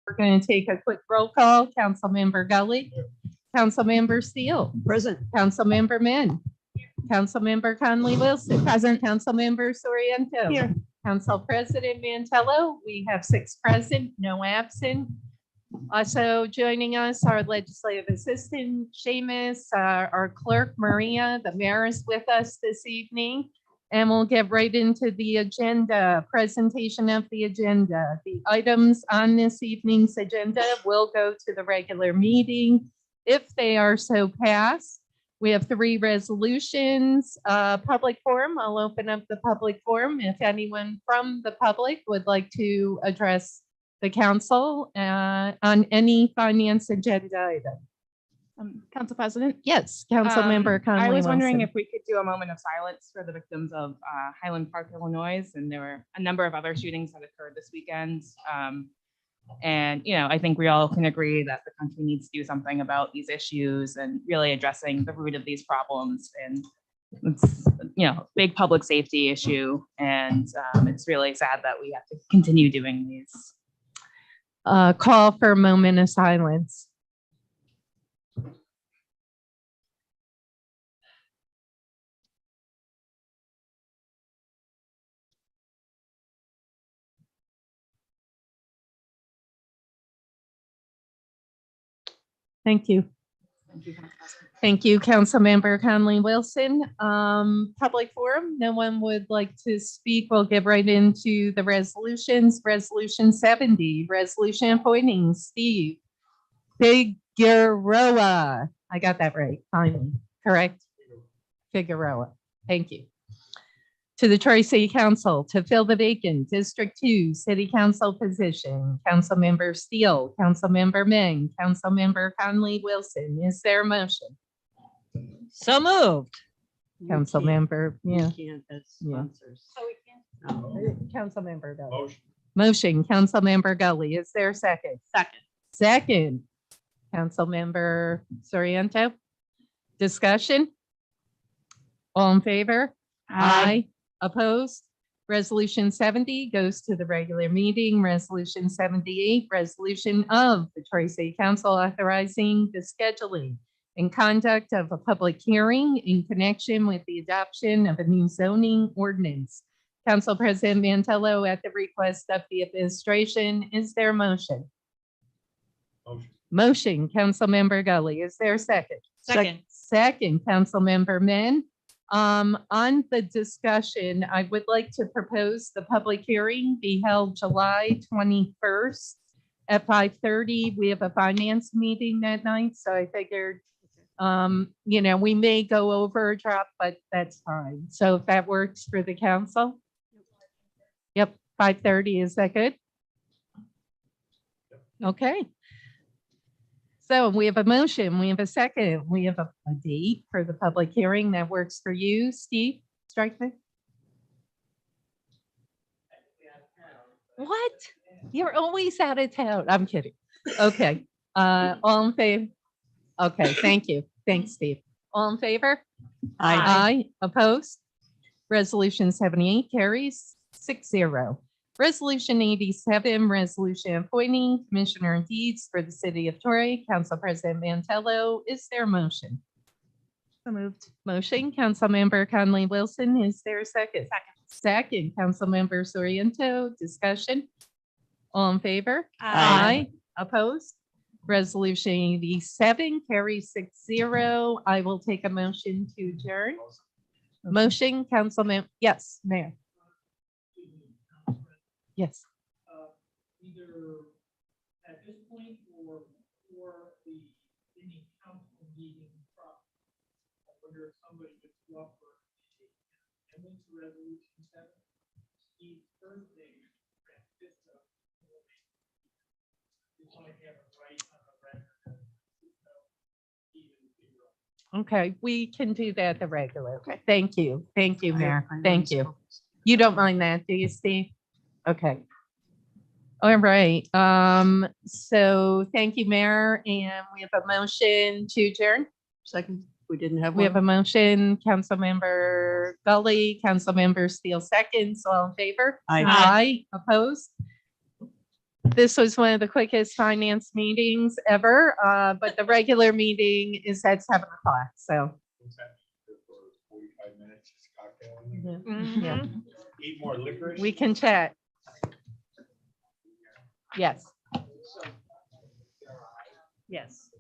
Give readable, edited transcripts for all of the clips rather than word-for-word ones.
We're going to take a quick roll call. Councilmember Gully. Councilmember Steele. Present. Councilmember Min. Councilmember Conley Wilson. Present. Councilmember Soriento. Here. Council President Mantello. We have 6 present, no absent. Also joining us, our legislative assistant, Seamus, our clerk, Maria. The mayor is with us this evening. And we'll get right into the agenda, presentation of the agenda. The items on this evening's agenda will go to the regular meeting if they are so passed. We have 3 resolutions, public forum. I'll open up the public forum. If anyone from the public would like to address the council on any finance agenda item. Council President? Yes, Councilmember Conley I was wondering Wilson. if we could do a moment of silence for the victims of Highland Park, Illinois. And there were a number of other shootings that occurred this weekend. And, you know, I think we all can agree that the country needs to do something about these issues and really addressing the root of these problems. And it's, you know, big public safety issue. And it's really sad that we have to continue doing these. Call for a moment of silence. Thank you. Thank you, Councilmember Conley Wilson. Public forum, no one would like to speak. We'll get right into the resolutions. Resolution 70, resolution appointing Steve Figueroa. I got that right, finally, correct? Figueroa, thank you. To the Troy City Council to fill the vacant District 2 City Council position. Councilmember Steele, Councilmember Meng, Councilmember Conley Wilson. Is there a motion? So moved. Councilmember, yeah. We can't as Yeah. sponsors. Councilmember Gully. Motion, Councilmember Gully. Is there a second? Second. Second. Councilmember Soriento. Discussion? All in favor? Aye. Opposed? Resolution 70 goes to the regular meeting. Resolution 78, resolution of the Troy City Council authorizing the scheduling and conduct of a public hearing in connection with the adoption of a new zoning ordinance. Council President Mantello, at the request of the administration, is there a motion? Motion, Councilmember Gully. Is there a second? Second. Second, Councilmember Min. On the discussion, I would like to propose the public hearing be held July 21st at 5:30. We have a finance meeting that night, so I figured, you know, we may go over a drop, but that's fine. So if that works for the council. Yep, 5:30, is that good? Okay. So we have a motion, we have a second, we have a date for the public hearing that works for you, Steve Stryker. What? You're always out of town. I'm kidding. Okay, all in favor? Okay, thank you. Thanks, Steve. All in favor? Aye. Opposed? Resolution 78 carries 6-0. Resolution 87, resolution appointing Commissioner in Deeds for the City of Troy. Council President Mantello, is there a motion? So moved. Motion, Councilmember Conley Wilson. Is there a second? Second, Councilmember Soriento. Discussion? All in favor? Aye. Opposed? Resolution 87 carries 6-0. I will take a motion to adjourn. Motion, Councilman, yes, Mayor. Yes. Either at this point or for the any council meeting process. I wonder if somebody would go up for amendment to resolution 7. Steve's first name, Francisco. We want to have it right on the record. Okay, we can do that the regular. Okay. Thank you. Thank you, Mayor. Thank you. You don't mind that, do you, Steve? Okay. All right. So thank you, Mayor. And we have a motion to adjourn. Second. we didn't have We have a one. motion, Councilmember Gully, Councilmember Steele seconds, all in favor? Aye. Aye, opposed? This was one of the quickest finance meetings ever, but the regular meeting is at 7 o'clock, so. What's that? For 45 minutes, it's cocktail. Yeah. Eat more licorice. We can chat. Yes. Yes.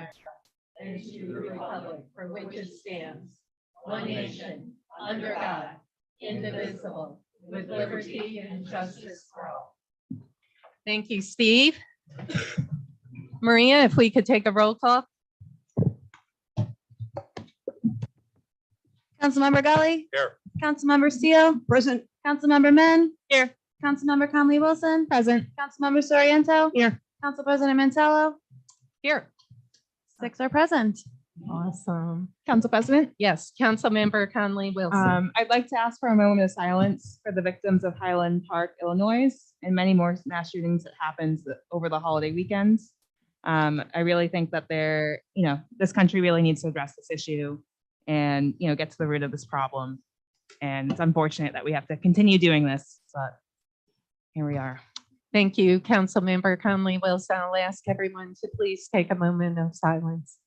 America and to the republic for which it stands, one nation, under God, indivisible, with liberty and justice for all. Thank you, Steve. Maria, if we could take a roll call. Councilmember Gully. Here. Councilmember Steele. Present. Councilmember Men. Here. Councilmember Conley Wilson. Present. Councilmember Soriento. Here. Council President Mantello. Here. 6 are present. Awesome. Council President? Yes, Councilmember Conley Wilson. I'd like to ask for a moment of silence for the victims of Highland Park, Illinois, and many more mass shootings that happens over the holiday weekends. I really think that this country really needs to address this issue and, get to the root of this problem. And it's unfortunate that we have to continue doing this, but here we are. Thank you, Councilmember Conley Wilson. I'll ask everyone to please take a moment of silence.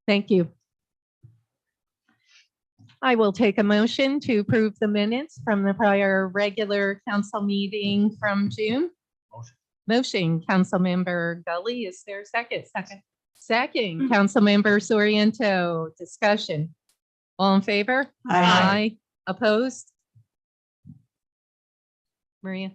Thank you. I will take a motion to approve the minutes from the prior regular council meeting from June. Motion. Motion, Councilmember Gully. Is there a second? Second, Councilmember Soriento. Discussion. All in favor? Aye. Opposed? Maria?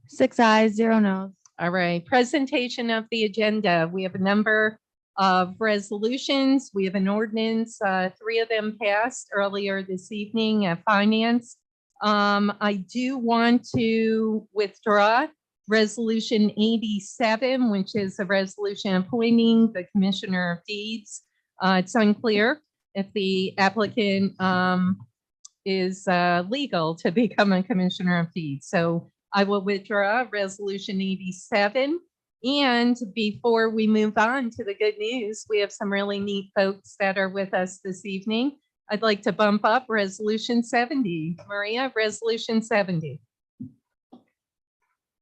6 ayes, 0 noes. All right, presentation of the agenda. We have a number of resolutions. We have an ordinance, 3 of them passed earlier this evening at Finance. I do want to withdraw Resolution 87, which is a resolution appointing the Commissioner of Deeds. It's unclear if the applicant is legal to become a Commissioner of Deeds. So I will withdraw Resolution 87. And before we move on to the good news, we have some really neat folks that are with us this evening. I'd like to bump up Resolution 70. Maria, Resolution 70.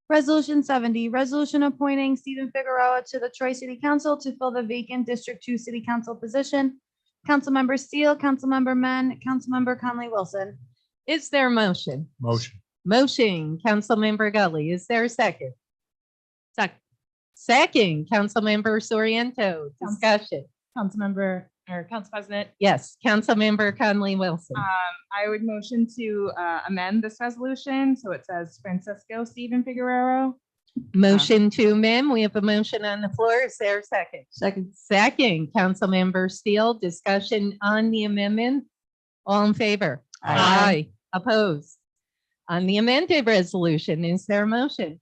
Resolution 70, resolution appointing Stephen Figueroa to the Troy City Council to fill the vacant District 2 City Council position. Councilmember Steele, Councilmember Men, Councilmember Conley Wilson. Is there a motion? Motion. Motion, Councilmember Gully. Is there a second? Second, Councilmember Soriento. Discussion. Council President, Yes, Councilmember Conley Wilson. I would motion to amend this resolution. So it says Francisco Stephen Figueroa. Motion to amend. We have a motion on the floor. Is there a second? Second, Councilmember Steele. Discussion on the amendment. All in favor? Aye. Opposed? On the amended resolution, is there a motion?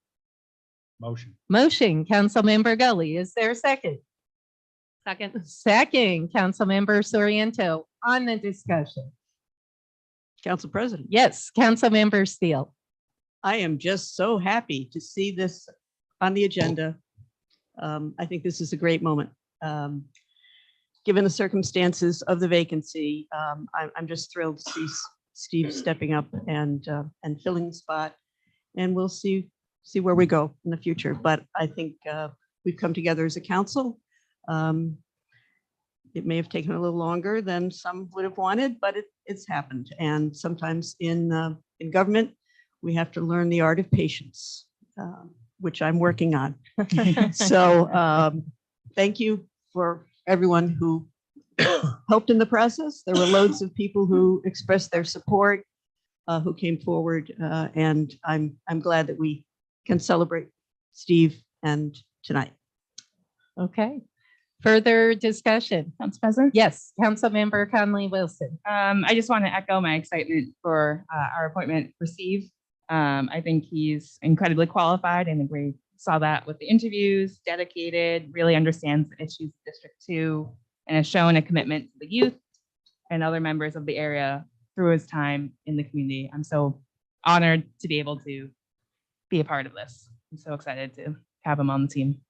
Motion. Motion, Councilmember Gully. Is there a second? Second, Councilmember Soriento. On the discussion. Council President, Yes, Councilmember Steele. I am just so happy to see this on the agenda. I think this is a great moment. Given the circumstances of the vacancy, I'm just thrilled to see Steve stepping up and filling the spot. And we'll see where we go in the future. But I think we've come together as a council. It may have taken a little longer than some would have wanted, but it's happened. And sometimes in government, we have to learn the art of patience, which I'm working on. So thank you for everyone who helped in the process. There were loads of people who expressed their support, who came forward, and I'm glad that we can celebrate Steve and tonight. Okay. Further discussion? Council President? Yes, Councilmember Conley Wilson. I just want to echo my excitement for our appointment for Steve. I think he's incredibly qualified, and we saw that with the interviews, dedicated, really understands the issues of District 2, and has shown a commitment to the youth and other members of the area through his time in the community. I'm so honored to be able to be a part of this. I'm so excited to have him on the team.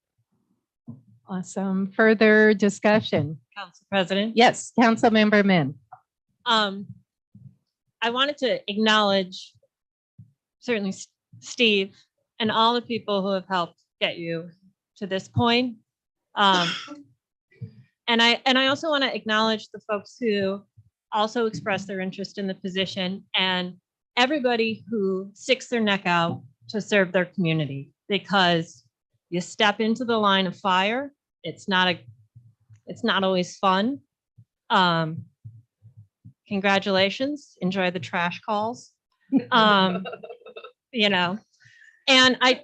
Awesome. Further discussion? Council President? Yes, Councilmember Min. I wanted to acknowledge certainly Steve and all the people who have helped get you to this point. Um, and I also want to acknowledge the folks who also expressed their interest in the position and everybody who sticks their neck out to serve their community, because you step into the line of fire. It's not always fun. Congratulations. Enjoy the trash calls. You know, and I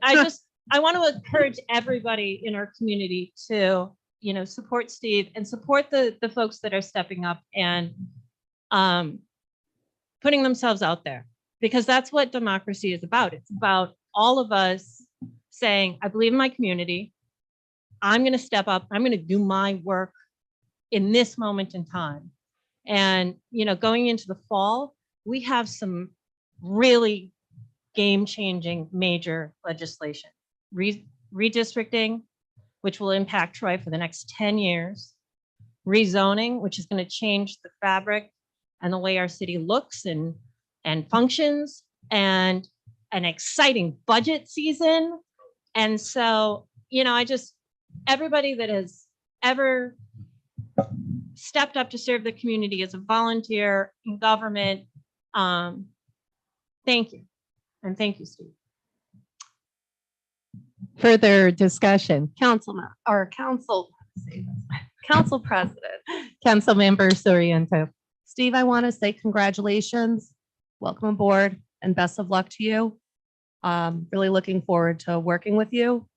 want to encourage everybody in our community to, you know, support Steve and support the folks that are stepping up and putting themselves out there, because that's what democracy is about. It's about all of us saying, I believe in my community. I'm going to step up. I'm going to do my work in this moment in time. And, you know, going into the fall, we have some really game-changing major legislation. Redistricting, which will impact Troy for the next 10 years. Rezoning, which is going to change the fabric and the way our city looks and functions, and an exciting budget season. And so, you know, everybody that has ever stepped up to serve the community as a volunteer in government, thank you. And thank you, Steve. Further discussion, Council President. Councilmember Soriento. Steve, I want to say congratulations, welcome aboard, and best of luck to you. Really looking forward to working with you.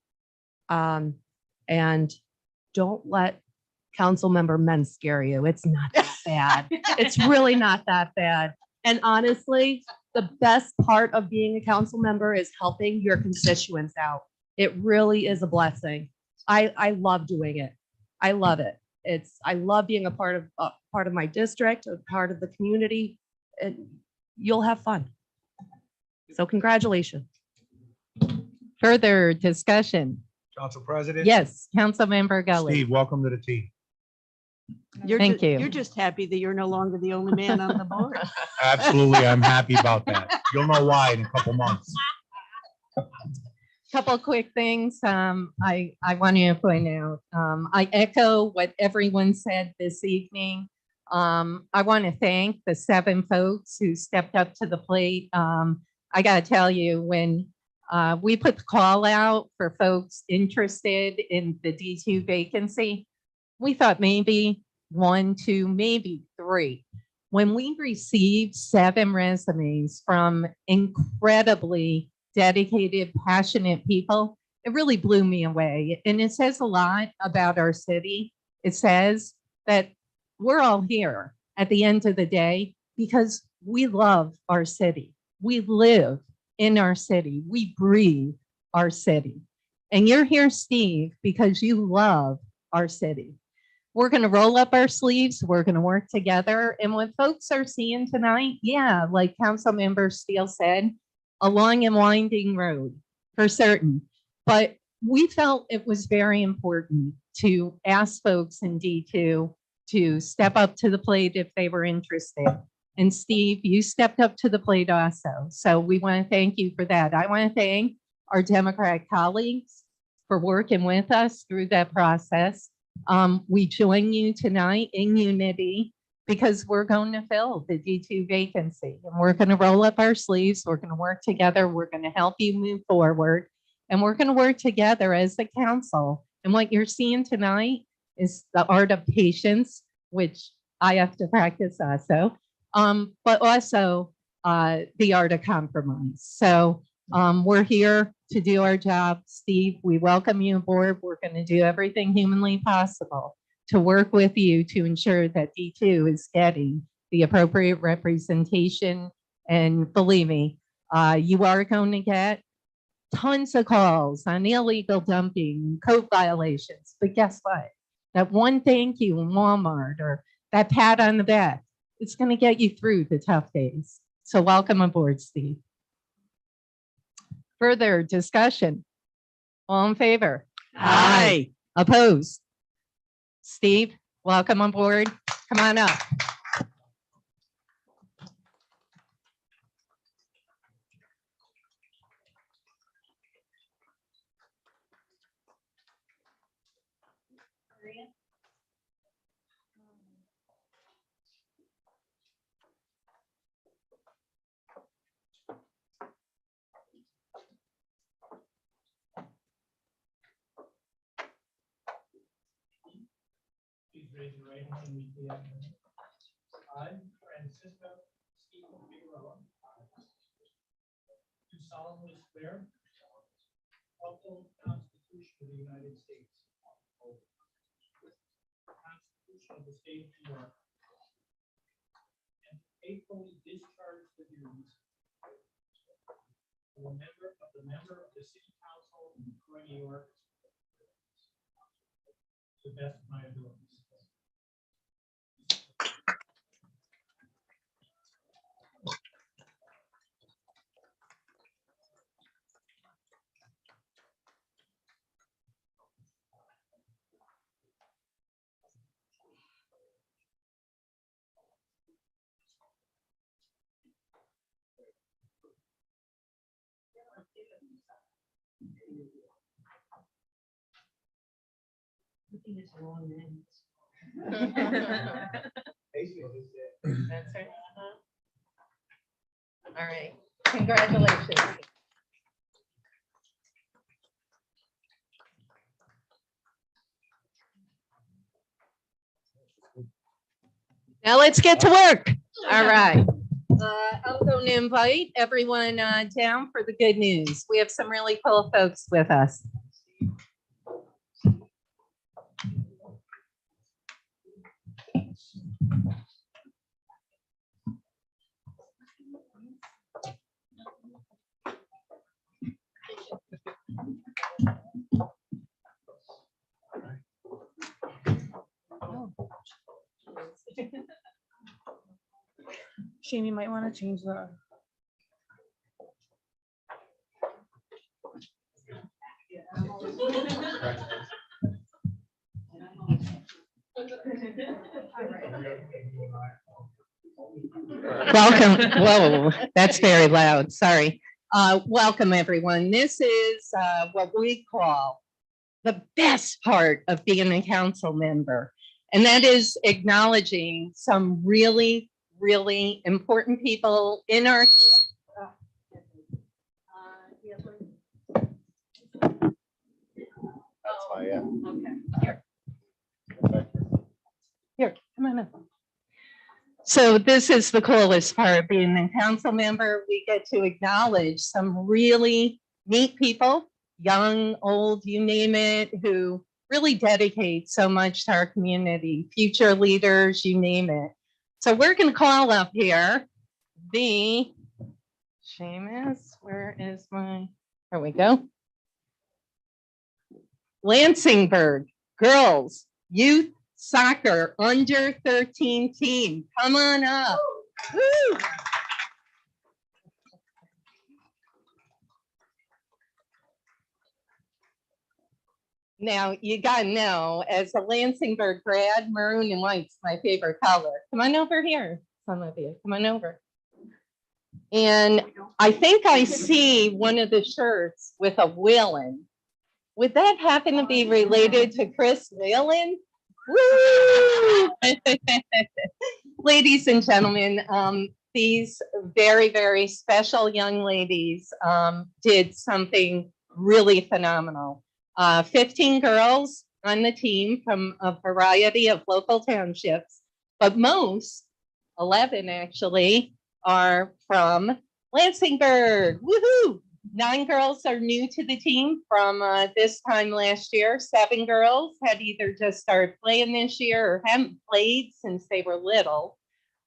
And don't let council member men scare you. It's not that bad. It's really not that bad. And honestly, the best part of being a council member is helping your constituents out. It really is a blessing. I love doing it. I love it. I love being a part of my district, a part of the community, and you'll have fun. So congratulations. Further discussion, Council President? yes, Councilmember Gully. Steve, welcome to the team. Thank you. You're just happy that you're no longer the only man on the board. Absolutely, I'm happy about that. You'll know why in a couple months. Couple quick things. I want to point out, I echo what everyone said this evening. I want to thank the 7 folks who stepped up to the plate. I got to tell you, when we put the call out for folks interested in the D2 vacancy, we thought maybe 1, 2, maybe 3. When we received 7 resumes from incredibly dedicated, passionate people, it really blew me away. And it says a lot about our city. It says that we're all here at the end of the day because we love our city. We live in our city. We breathe our city. And you're here, Steve, because you love our city. We're going to roll up our sleeves. We're going to work together. And what folks are seeing tonight, yeah, like Councilmember Steele said, a long and winding road for certain. But we felt it was very important to ask folks in D2 to step up to the plate if they were interested. And Steve, you stepped up to the plate also. So we want to thank you for that. I want to thank our Democratic colleagues for working with us through that process. We join you tonight in unity because we're going to fill the D2 vacancy, and we're going to roll up our sleeves. We're going to work together. We're going to help you move forward, and we're going to work together as the council. And what you're seeing tonight is the art of patience, which I have to practice also, but also the art of compromise. So we're here to do our job. Steve, we welcome you aboard. We're going to do everything humanly possible to work with you to ensure that D2 is getting the appropriate representation. And believe me, you are going to get tons of calls on illegal dumping, code violations. But guess what? That one thank you in Walmart or that pat on the back, it's going to get you through the tough days. So welcome aboard, Steve. Further discussion? All in favor? Aye. Opposed? Steve, welcome on board. Come on up. Please raise your right hand and repeat after me. I, Francisco Stephen Figueroa, do solemnly swear uphold the Constitution of the United States, the Constitution of the State of New York, and faithfully discharge the duties of a member of the City Council of Troy, New York, to the best of my abilities. That's right. All right, congratulations. Now let's get to work. All right. I'm going to invite everyone down for the good news. We have some really cool folks with us. Shane, you might want to change the. Welcome. Whoa, that's very loud. Sorry. Welcome, everyone. This is what we call the best part of being a council member, and that is acknowledging some really, really important people in our. That's why, yeah. Okay. Here, come on up. So this is the coolest part, being a council member. We get to acknowledge some really neat people, young, old, you name it, who really dedicate so much to our community, future leaders, you name it. So we're going to call up here the Seamus, where is my, there we go. Lansingburg Girls Youth Soccer Under 13 team. Come on up. Woo! Now, you gotta know, as a Lansingburg grad, maroon and white's my favorite color. Come on over here, some of you. Come on over. And I think I see one of the shirts with a Whelan. Would that happen to be related to Chris Whelan? Woo! Ladies and gentlemen, these very, very special young ladies did something really phenomenal. 15 girls on the team from a variety of local townships, but most, 11 actually, are from Lansingburg. Woohoo! 9 girls are new to the team from this time last year. 7 girls had either just started playing this year or haven't played since they were little.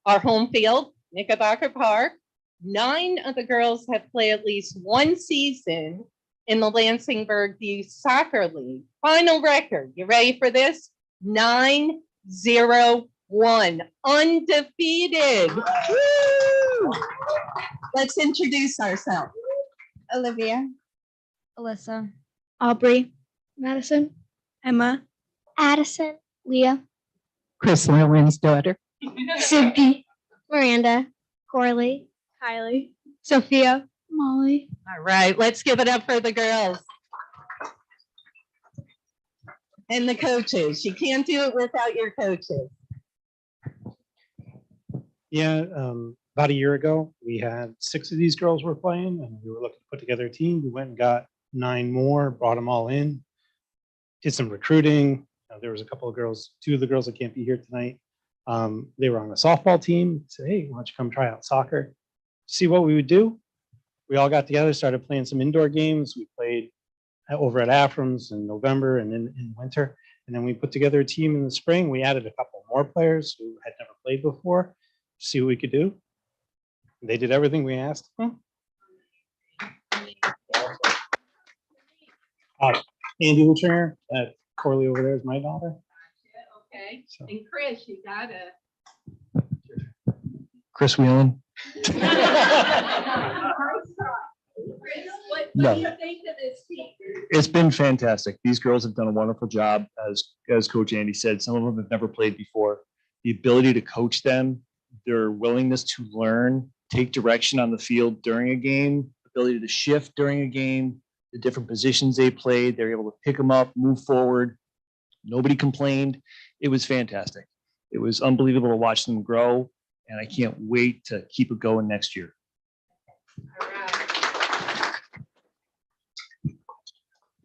Our home field, Knickerbocker Park. 9 of the girls have played at least one season in the Lansingburg Youth Soccer League. Final record, you ready for this? 9-0-1, undefeated. Woo! Let's introduce ourselves. Olivia, Alyssa, Aubrey, Madison, Emma, Addison, Leah, Chris Merwin's daughter. Sydney, Miranda, Corley, Kylie, Sophia, Molly. All right, let's give it up for the girls. And the coaches. You can't do it without your coaches. Yeah, about a year ago, we had 6 of these girls were playing and we were looking to put together a team. We went and got 9 more, brought them all in, did some recruiting. There was a couple of girls, 2 of the girls that can't be here tonight. They were on a softball team. Said, hey, why don't you come try out soccer? See what we would do. We all got together, started playing some indoor games. We played over at Aframs in November and in winter. And then we put together a team in the spring. We added a couple more players who had never played before, see what we could do. They did everything we asked. Andy Lutringer, that Corley over there is my daughter. Okay, So. and Chris, you gotta. Chris Whelan. Chris, what No. do you think of this team? It's been fantastic. These girls have done a wonderful job. As Coach Andy said, some of them have never played before. The ability to coach them, their willingness to learn, take direction on the field during a game, ability to shift during a game, the different positions they played, they're able to pick them up, move forward. Nobody complained. It was fantastic. It was unbelievable to watch them grow, and I can't wait to keep it going next year. All right.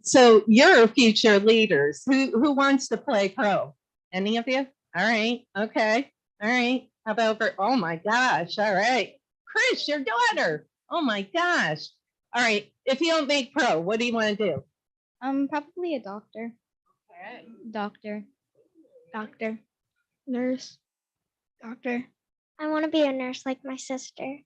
So you're future leaders. Who wants to play pro? Any of you? All right. Okay. All right. How about oh my gosh. All right. Chris, your daughter. Oh my gosh. All right. If you don't make pro, what do you want to do? Probably a doctor. Okay. Doctor. Nurse. Doctor. I want to be a nurse like my sister.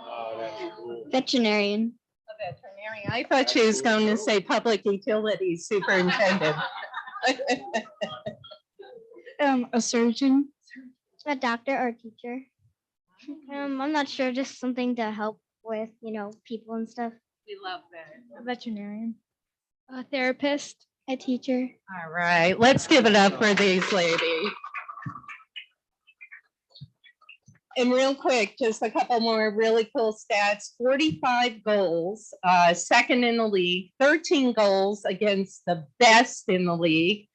Oh, that's cool. Veterinarian. A veterinarian. I thought she was going to say public utilities superintendent. A surgeon. A doctor or teacher. I'm not sure, just something to help with, people and stuff. We love that. A veterinarian. A therapist. A teacher. All right. Let's give it up for these ladies. And real quick, just a couple more really cool stats. 45 goals, second in the league, 13 goals against the best in the league.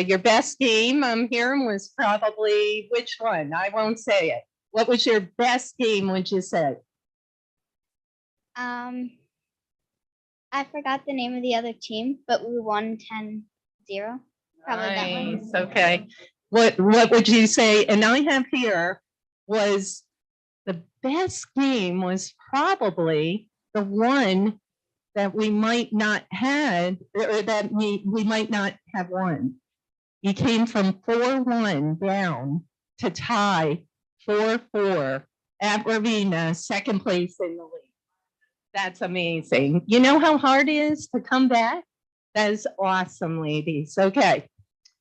Your best game I'm hearing was probably which one? I won't say it. What was your best game, would you say? I forgot the name of the other team, but we won 10-0. Probably that one. Nice, okay. What would you say? And I have here was the best game was probably the one that we might not had, or that we might not have won. You came from 4-1 down to tie 4-4 at Ravenna, second place in the league. That's amazing. You know how hard it is to come back? That is awesome, ladies. Okay.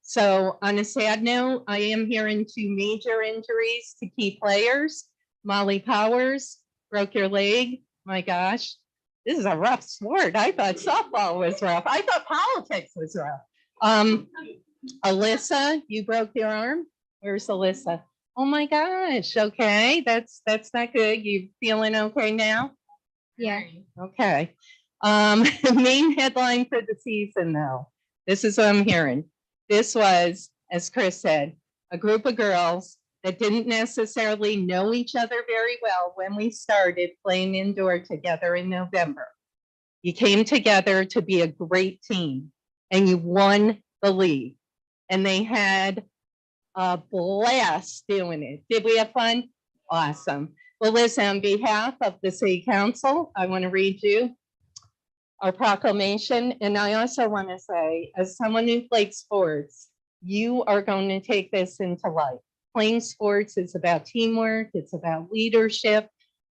So on a sad note, I am hearing 2 major injuries to key players. Molly Powers broke your leg. My gosh, this is a rough sport. I thought softball was rough. I thought politics was rough. Alyssa, you broke your arm. Where's Alyssa? Oh my gosh. Okay, that's not good. You feeling okay now? Yeah. Okay. Main headline for the season, though. This is what I'm hearing. This was, as Chris said, a group of girls that didn't necessarily know each other very well when we started playing indoor together in November. You came together to be a great team and you won the league. And they had a blast doing it. Did we have fun? Awesome. Well, listen, on behalf of the City Council, I want to read you our proclamation. And I also want to say, as someone who played sports, you are going to take this into life. Playing sports is about teamwork. It's about leadership.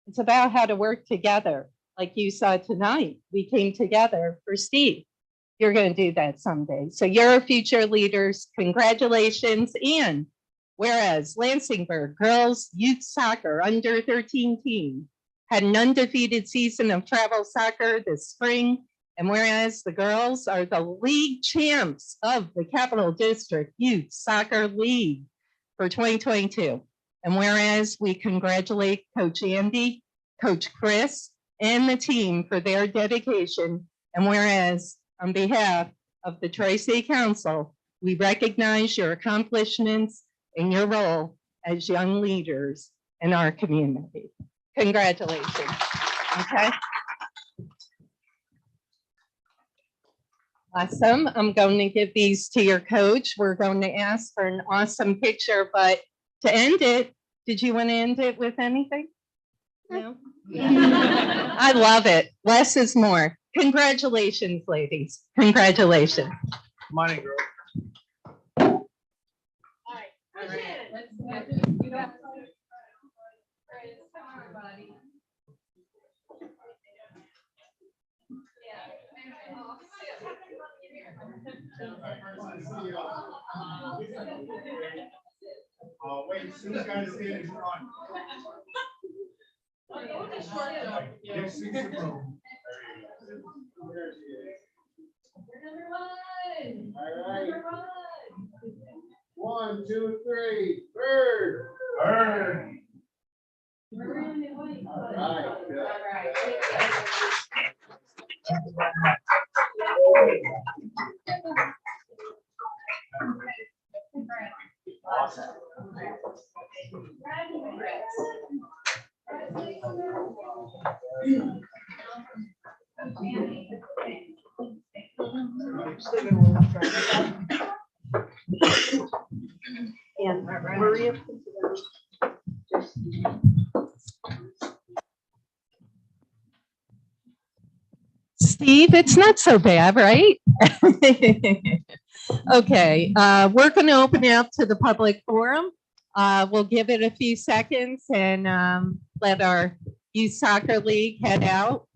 It's about how to work together. Like you saw tonight, we came together for Steve. You're going to do that someday. So you're our future leaders. Congratulations. And whereas Lansingburg girls youth soccer under 13 team had an undefeated season of travel soccer this spring. And whereas the girls are the league champs of the Capital District Youth Soccer League for 2022. And whereas we congratulate Coach Andy, Coach Chris, and the team for their dedication. And whereas on behalf of the Troy City Council, we recognize your accomplishments in your role as young leaders in our community. Congratulations. Okay. Awesome. I'm going to give these to your coach. We're going to ask for an awesome picture, but to end it, did you want to end it with anything? No? I love it. Less is more. Congratulations, ladies. Congratulations. Money, girl. Oh, wait, Sue's got to stay in front. Next seat's in room. There she is. All right. 1, 2, 3, bird. Bird. All right. Good. Awesome. And Maria. Steve, it's not so bad, right? Okay, we're going to open it up to the public forum. We'll give it a few seconds and let our youth soccer league head out.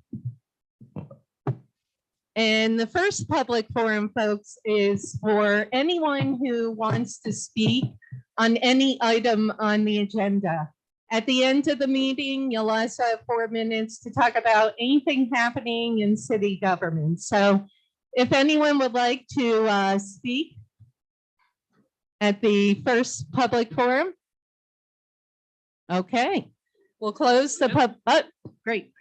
And the first public forum, folks, is for anyone who wants to speak on any item on the agenda. At the end of the meeting, you'll also have 4 minutes to talk about anything happening in city government. So if anyone would like to speak at the first public forum. Okay, we'll close the oh, great.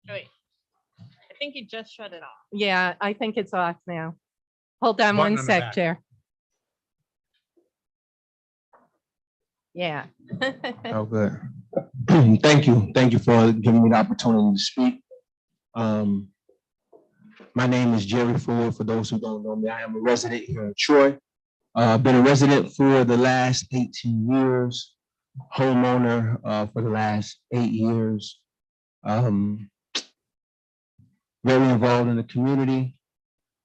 Wait, I think you just shut it off. Yeah, I think it's off now. Hold on Button one on the sec, back. Chair. Yeah. Oh, good. Thank you. Thank you for giving me the opportunity to speak. My name is Jerry Ford. For those who don't know me, I am a resident here in Troy. I've been a resident for the last 18 years, homeowner for the last 8 years. Very involved in the community.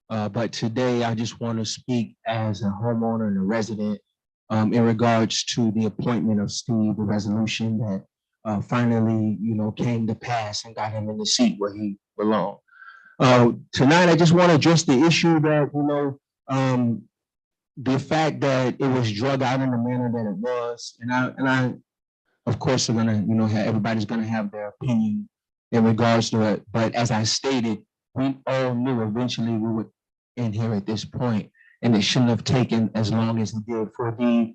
But today I just want to speak as a homeowner and a resident in regards to the appointment of Steve, the resolution that finally, came to pass and got him in the seat where he belonged. Tonight, I just want to address the issue that, the fact that it was drug out in the manner that it was, and I, of course, are gonna, everybody's gonna have their opinion in regards to it. But as I stated, we all knew eventually we would end here at this point, and it shouldn't have taken as long as it did for the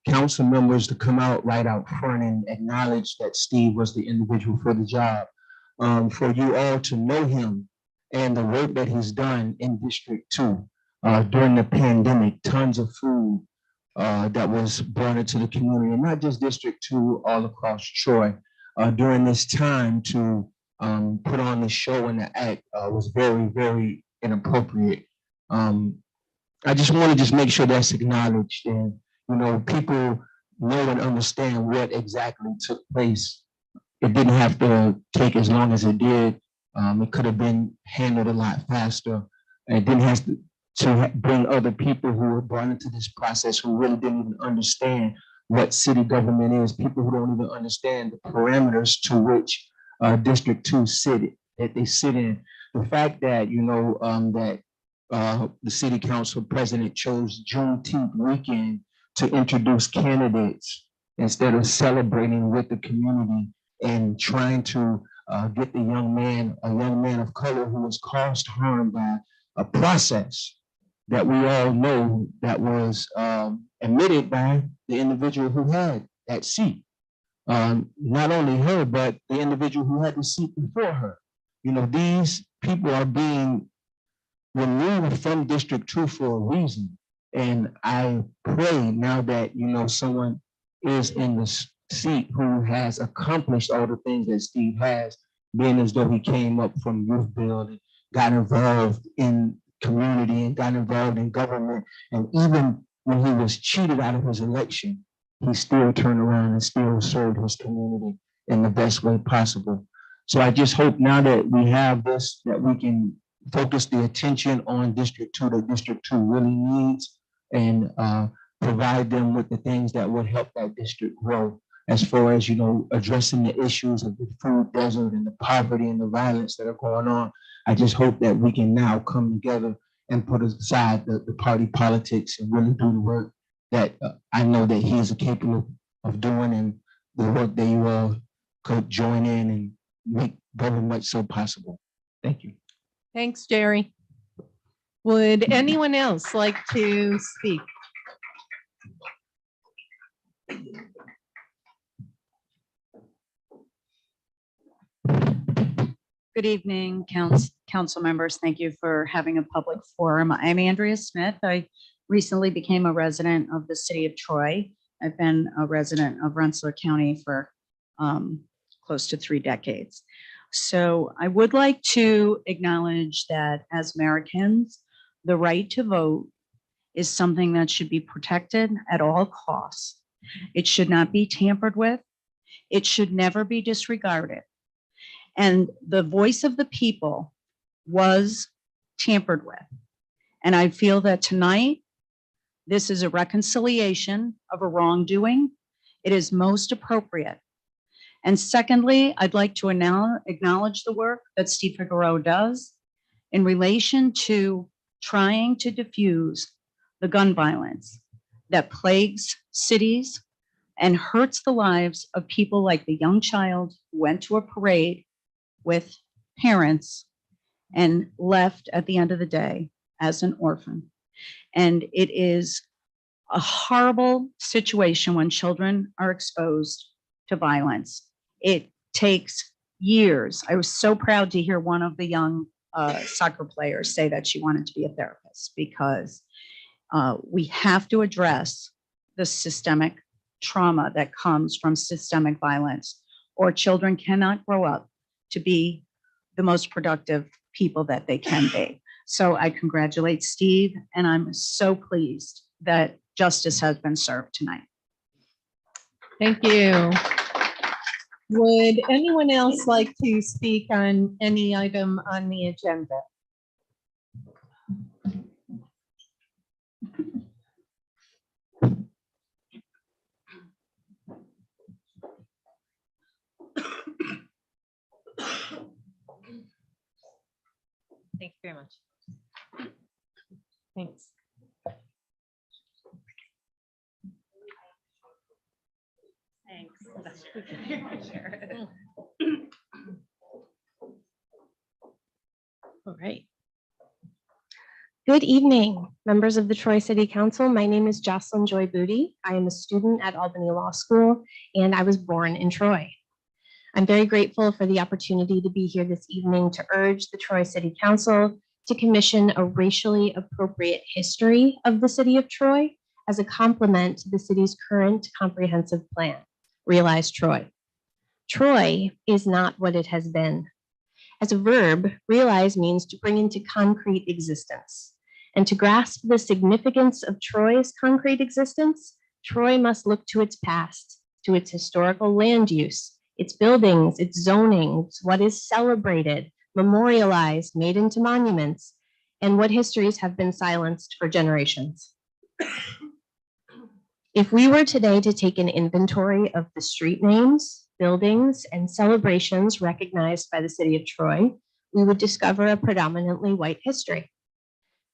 council members to come out right out front and acknowledge that Steve was the individual for the job. For you all to know him and the work that he's done in District 2 during the pandemic, tons of food that was brought into the community, and not just District 2, all across Troy. During this time to put on the show and the act was very, very inappropriate. I just want to make sure that's acknowledged, and people know and understand what exactly took place. It didn't have to take as long as it did. It could have been handled a lot faster. It didn't have to bring other people who were brought into this process who really didn't even understand what city government is, people who don't even understand the parameters to which District 2 sit in. The fact that, the city council president chose Juneteenth weekend to introduce candidates instead of celebrating with the community and trying to get a young man of color who was caused harm by a process that we all know that was admitted by the individual who had that seat. Not only her, but the individual who had the seat before her. You know, these people are being removed from District 2 for a reason. And I pray now that, you know, someone is in the seat who has accomplished all the things that Steve has, being as though he came up from youth build and got involved in community and got involved in government. And even when he was cheated out of his election, he still turned around and still served his community in the best way possible. So I just hope now that we have this, that we can focus the attention on District 2 that District 2 really needs, and provide them with the things that would help that district grow, as far as, you know, addressing the issues of the food desert and the poverty and the violence that are going on. I just hope that we can now come together and put aside the party politics and really do the work that I know that he is capable of doing, and the work that you all could join in and make very much so possible. Thank you. Thanks, Jerry. Would anyone else like to speak? Good evening, council members. Thank you for having a public forum. I'm Andrea Smith. I recently became a resident of the city of Troy. I've been a resident of Rensselaer County for close to 3 decades. So I would like to acknowledge that as Americans, the right to vote is something that should be protected at all costs. It should not be tampered with. It should never be disregarded. And the voice of the people was tampered with. And I feel that tonight, this is a reconciliation of a wrongdoing. It is most appropriate. And secondly, I'd like to acknowledge the work that Steve Figueroa does in relation to trying to diffuse the gun violence that plagues cities and hurts the lives of people like the young child who went to a parade with parents and left at the end of the day as an orphan. And it is a horrible situation when children are exposed to violence. It takes years. I was so proud to hear one of the young soccer players say that she wanted to be a therapist, because we have to address the systemic trauma that comes from systemic violence, or children cannot grow up to be the most productive people that they can be. So I congratulate Steve, and I'm so pleased that justice has been served tonight. Thank you. Would anyone else like to speak on any item on the agenda? Thank you very much. Thanks. All right. Good evening, members of the Troy City Council. My name is Jocelyn Joy Booty. I am a student at Albany Law School, and I was born in Troy. I'm very grateful for the opportunity to be here this evening to urge the Troy City Council to commission a racially appropriate history of the city of Troy as a complement to the city's current comprehensive plan, Realize Troy. Troy is not what it has been. As a verb, realize means to bring into concrete existence. And to grasp the significance of Troy's concrete existence, Troy must look to its past, to its historical land use, its buildings, its zonings, what is celebrated, memorialized, made into monuments, and what histories have been silenced for generations. If we were today to take an inventory of the street names, buildings, and celebrations recognized by the city of Troy, we would discover a predominantly white history.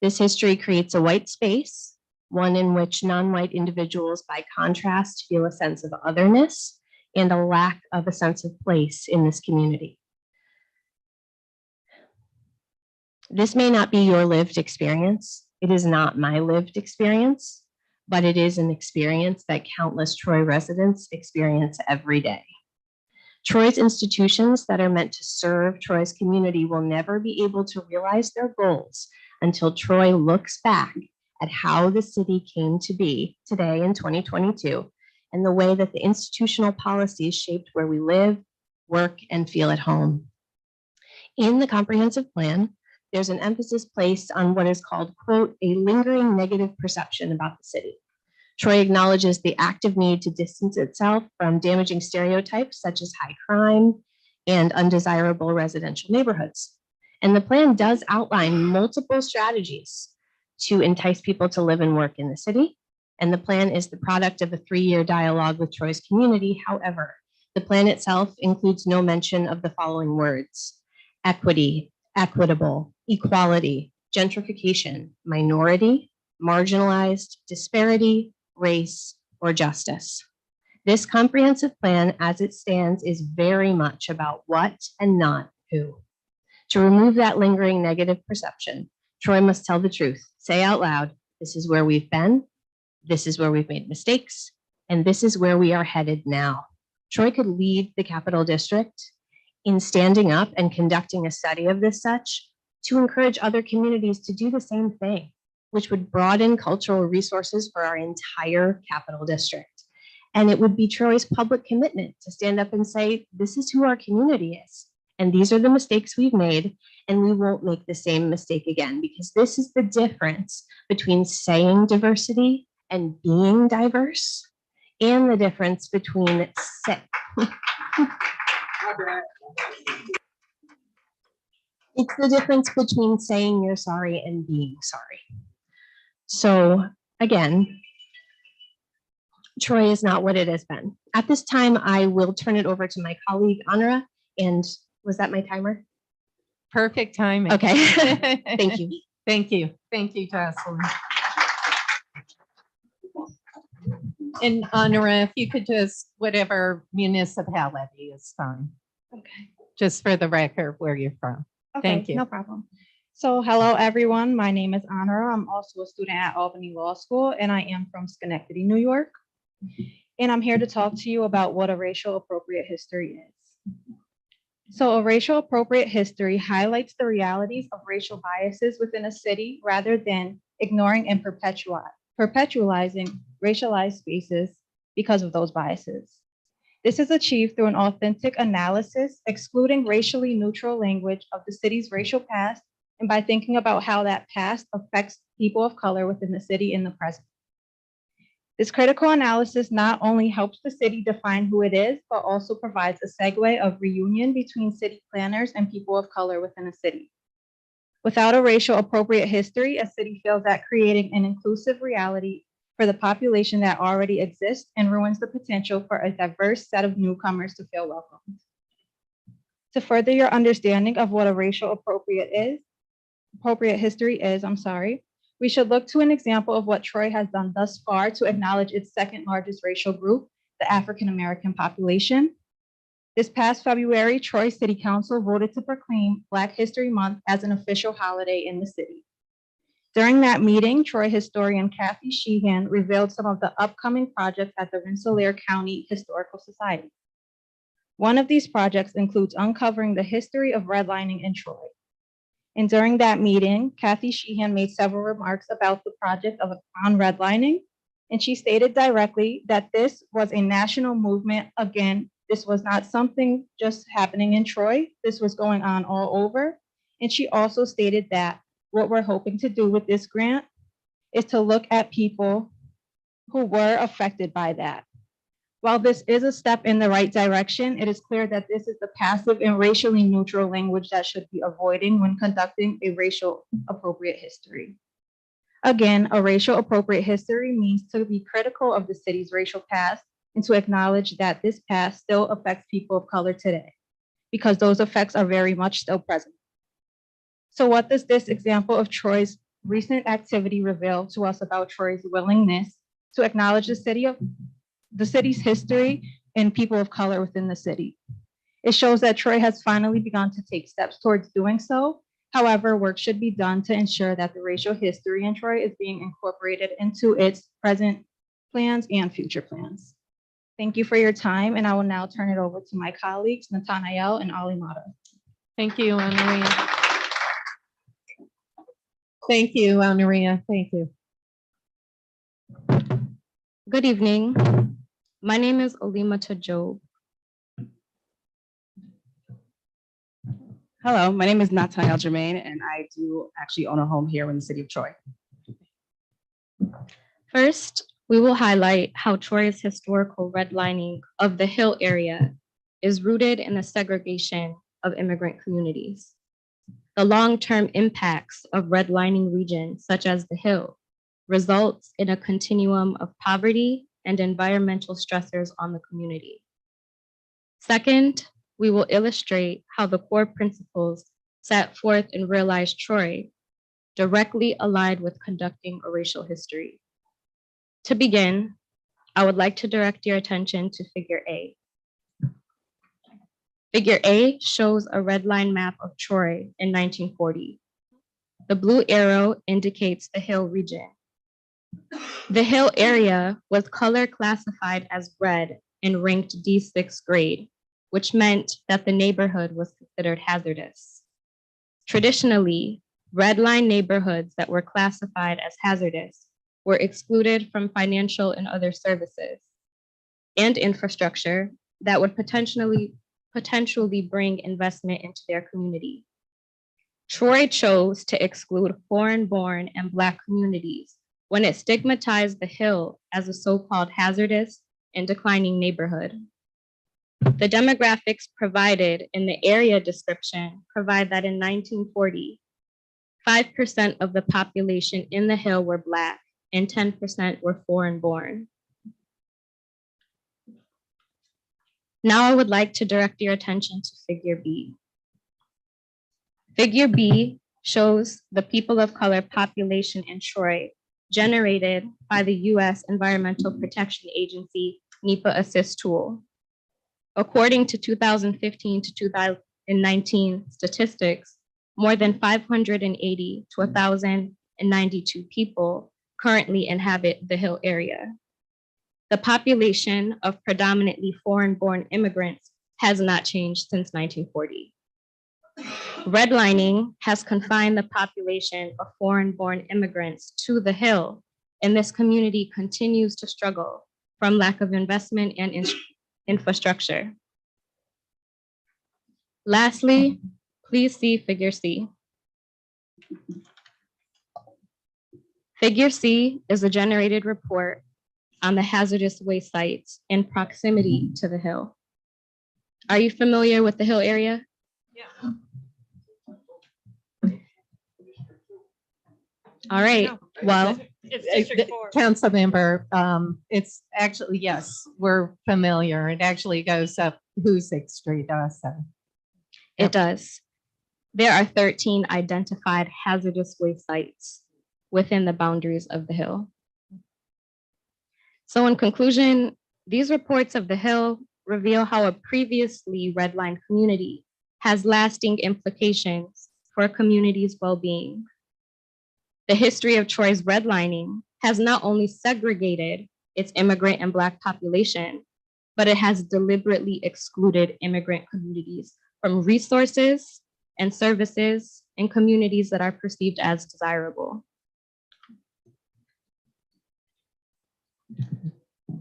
This history creates a white space, one in which non-white individuals, by contrast, feel a sense of otherness and a lack of a sense of place in this community. This may not be your lived experience. It is not my lived experience, but it is an experience that countless Troy residents experience every day. Troy's institutions that are meant to serve Troy's community will never be able to realize their goals until Troy looks back at how the city came to be today in 2022 and the way that the institutional policies shaped where we live, work, and feel at home. In the comprehensive plan, there's an emphasis placed on what is called, quote, a lingering negative perception about the city. Troy acknowledges the active need to distance itself from damaging stereotypes such as high crime and undesirable residential neighborhoods. And the plan does outline multiple strategies to entice people to live and work in the city. And the plan is the product of a 3-year dialogue with Troy's community. However, the plan itself includes no mention of the following words: equity, equitable, equality, gentrification, minority, marginalized, disparity, race, or justice. This comprehensive plan as it stands is very much about what and not who. To remove that lingering negative perception, Troy must tell the truth, say out loud, this is where we've been, this is where we've made mistakes, and this is where we are headed now. Troy could lead the Capital District in standing up and conducting a study of this such to encourage other communities to do the same thing, which would broaden cultural resources for our entire Capital District. And it would be Troy's public commitment to stand up and say, this is who our community is, and these are the mistakes we've made, and we won't make the same mistake again, because this is the difference between saying diversity and being diverse, and the difference between it's the difference between saying you're sorry and being sorry. So again, Troy is not what it has been. At this time, I will turn it over to my colleague, Anara. And was that my timer? Perfect timing. Okay. Thank you. Thank you. Thank you, Jocelyn. And Honora, if you could just, whatever municipality is fine, Okay. just for the record where you're from. Thank Okay, you. no problem. So hello, everyone. My name is Honora. I'm also a student at Albany Law School, and I am from Schenectady, New York. And I'm here to talk to you about what a racial appropriate history is. So a racial appropriate history highlights the realities of racial biases within a city rather than ignoring and perpetualizing racialized spaces because of those biases. This is achieved through an authentic analysis, excluding racially neutral language of the city's racial past, and by thinking about how that past affects people of color within the city in the present. This critical analysis not only helps the city define who it is, but also provides a segue of reunion between city planners and people of color within a city. Without a racial appropriate history, a city fails at creating an inclusive reality for the population that already exists and ruins the potential for a diverse set of newcomers to feel welcomed. To further your understanding of what a racial appropriate history is, we should look to an example of what Troy has done thus far to acknowledge its second largest racial group, the African American population. This past February, Troy City Council voted to proclaim Black History Month as an official holiday in the city. During that meeting, Troy historian Kathy Sheehan revealed some of the upcoming projects at the Rensselaer County Historical Society. One of these projects includes uncovering the history of redlining in Troy. And during that meeting, Kathy Sheehan made several remarks about the project on redlining, and she stated directly that this was a national movement. Again, this was not something just happening in Troy. This was going on all over. And she also stated that what we're hoping to do with this grant is to look at people who were affected by that. While this is a step in the right direction, it is clear that this is the passive and racially neutral language that should be avoiding when conducting a racial appropriate history. Again, a racial appropriate history means to be critical of the city's racial past and to acknowledge that this past still affects people of color today, because those effects are very much still present. So what does this example of Troy's recent activity reveal to us about Troy's willingness to acknowledge the city's history and people of color within the city? It shows that Troy has finally begun to take steps towards doing so. However, work should be done to ensure that the racial history in Troy is being incorporated into its present plans and future plans. Thank you for your time, and I will now turn it over to my colleagues, Nathaniel and Ali Mata. Thank you, Ana Maria. Thank you, Ana Maria. Thank you. Good evening. My name is Olimata Job. Hello, my name is Nathaniel Germain, and I do actually own a home here in the city of Troy. First, we will highlight how Troy's historical redlining of the Hill area is rooted in the segregation of immigrant communities. The long-term impacts of redlining regions such as the Hill results in a continuum of poverty and environmental stressors on the community. Second, we will illustrate how the core principles set forth in Realize Troy directly allied with conducting a racial history. To begin, I would like to direct your attention to Figure A. Figure A shows a red line map of Troy in 1940. The blue arrow indicates the Hill region. The Hill area was color classified as red and ranked D6 grade, which meant that the neighborhood was considered hazardous. Traditionally, red line neighborhoods that were classified as hazardous were excluded from financial and other services and infrastructure that would potentially bring investment into their community. Troy chose to exclude foreign-born and Black communities when it stigmatized the Hill as a so-called hazardous and declining neighborhood. The demographics provided in the area description provide that in 1940, 5% of the population in the Hill were Black and 10% were foreign-born. Now I would like to direct your attention to Figure B. Figure B shows the people of color population in Troy generated by the U.S. Environmental Protection Agency NEPA Assist tool. According to 2015 to 2019 statistics, more than 580 to 1,092 people currently inhabit the Hill area. The population of predominantly foreign-born immigrants has not changed since 1940. Redlining has confined the population of foreign-born immigrants to the Hill, and this community continues to struggle from lack of investment and infrastructure. Lastly, please see Figure C. Figure C is a generated report on the hazardous waste sites in proximity to the Hill. Are you familiar with the Hill area? Yeah. All right, well, Council member, it's actually, yes, we're familiar. It actually goes up Hoosick Street also. it does. There are 13 identified hazardous waste sites within the boundaries of the Hill. So in conclusion, these reports of the Hill reveal how a previously redlined community has lasting implications for a community's well-being. The history of Troy's redlining has not only segregated its immigrant and Black population, but it has deliberately excluded immigrant communities from resources and services in communities that are perceived as desirable.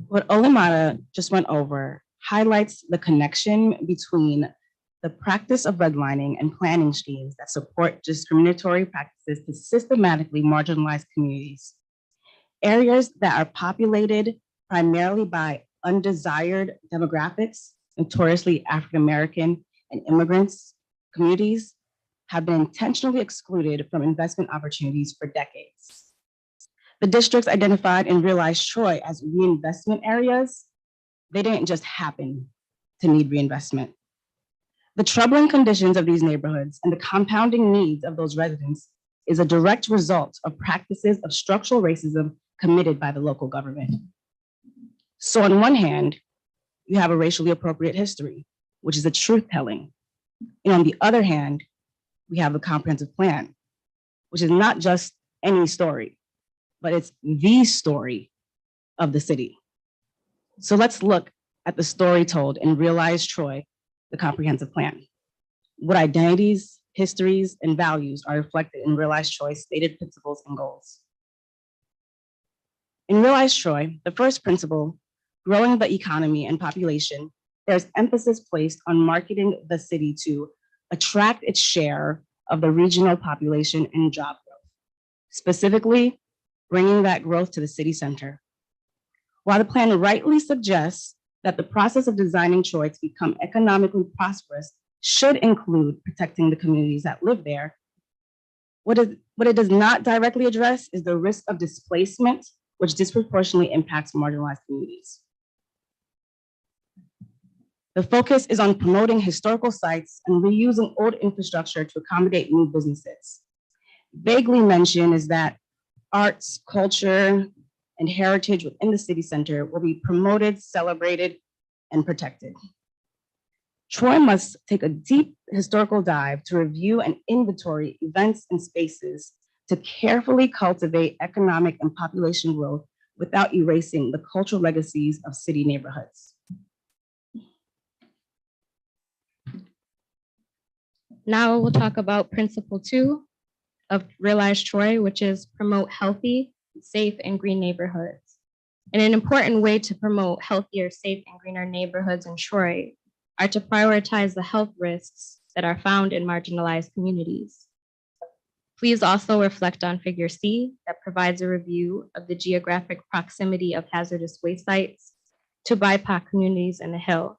What Olimata just went over highlights the connection between the practice of redlining and planning schemes that support discriminatory practices to systematically marginalize communities. Areas that are populated primarily by undesired demographics, notoriously African-American and immigrants communities, have been intentionally excluded from investment opportunities for decades. The districts identified in Realize Troy as reinvestment areas, they didn't just happen to need reinvestment. The troubling conditions of these neighborhoods and the compounding needs of those residents is a direct result of practices of structural racism committed by the local government. So on one hand, you have a racially appropriate history, which is a truth-telling. And on the other hand, we have the comprehensive plan, which is not just any story, but it's the story of the city. So let's look at the story told in Realize Troy, the comprehensive plan? What identities, histories, and values are reflected in Realize Troy's stated principles and goals? In Realize Troy, the first principle, growing the economy and population, there's emphasis placed on marketing the city to attract its share of the regional population and job growth, specifically bringing that growth to the city center. While the plan rightly suggests that the process of designing Troy to become economically prosperous should include protecting the communities that live there, what it does not directly address is the risk of displacement, which disproportionately impacts marginalized communities. The focus is on promoting historical sites and reusing old infrastructure to accommodate new businesses. Vaguely mentioned is that arts, culture, and heritage within the city center will be promoted, celebrated, and protected. Troy must take a deep historical dive to review and inventory events and spaces to carefully cultivate economic and population growth without erasing the cultural legacies of city neighborhoods. Now we'll talk about principle 2 of Realize Troy, which is promote healthy, safe, and green neighborhoods. And an important way to promote healthier, safe, and greener neighborhoods in Troy are to prioritize the health risks that are found in marginalized communities. Please also reflect on Figure C that provides a review of the geographic proximity of hazardous waste sites to BIPOC communities in the Hill.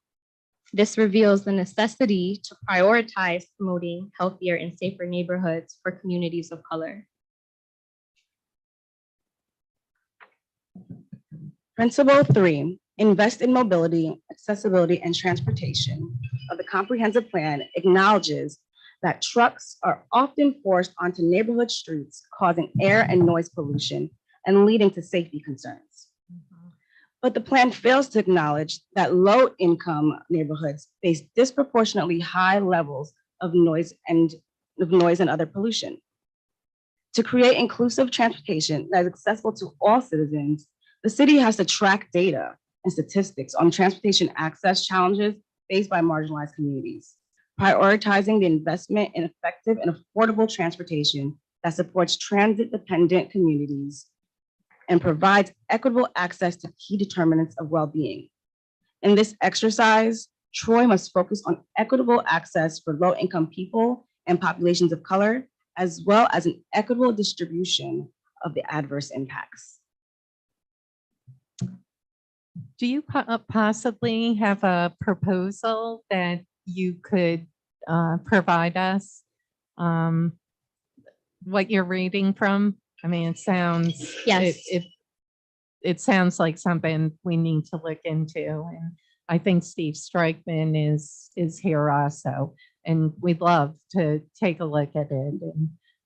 This reveals the necessity to prioritize promoting healthier and safer neighborhoods for communities of color. Principle 3, invest in mobility, accessibility, and transportation of the comprehensive plan acknowledges that trucks are often forced onto neighborhood streets, causing air and noise pollution and leading to safety concerns. But the plan fails to acknowledge that low-income neighborhoods face disproportionately high levels of noise and other pollution. To create inclusive transportation that is accessible to all citizens, the city has to track data and statistics on transportation access challenges faced by marginalized communities, prioritizing the investment in effective and affordable transportation that supports transit-dependent communities and provides equitable access to key determinants of well-being. In this exercise, Troy must focus on equitable access for low-income people and populations of color, as well as an equitable distribution of the adverse impacts. Do you possibly have a proposal that you could provide us? What you're reading from? I mean, it sounds, Yes. It sounds like something we need to look into. And I think Steve Strikeman is here also, and we'd love to take a look at it.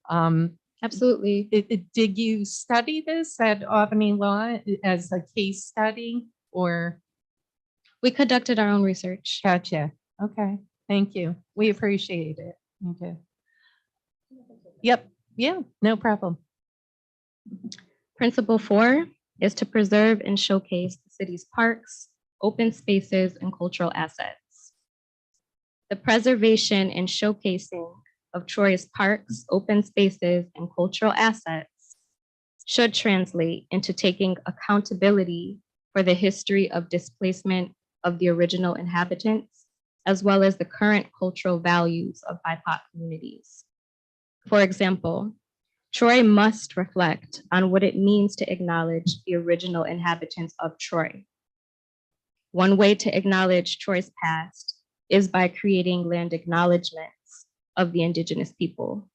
And Absolutely. did you study this at Albany Law as a case study, or? We conducted our own research. Gotcha. Okay. Thank you. We appreciate it. Okay. Yep. Yeah, no problem. Principle 4 is to preserve and showcase the city's parks, open spaces, and cultural assets. The preservation and showcasing of Troy's parks, open spaces, and cultural assets should translate into taking accountability for the history of displacement of the original inhabitants, as well as the current cultural values of BIPOC communities. For example, Troy must reflect on what it means to acknowledge the original inhabitants of Troy. One way to acknowledge Troy's past is by creating land acknowledgements of the indigenous people.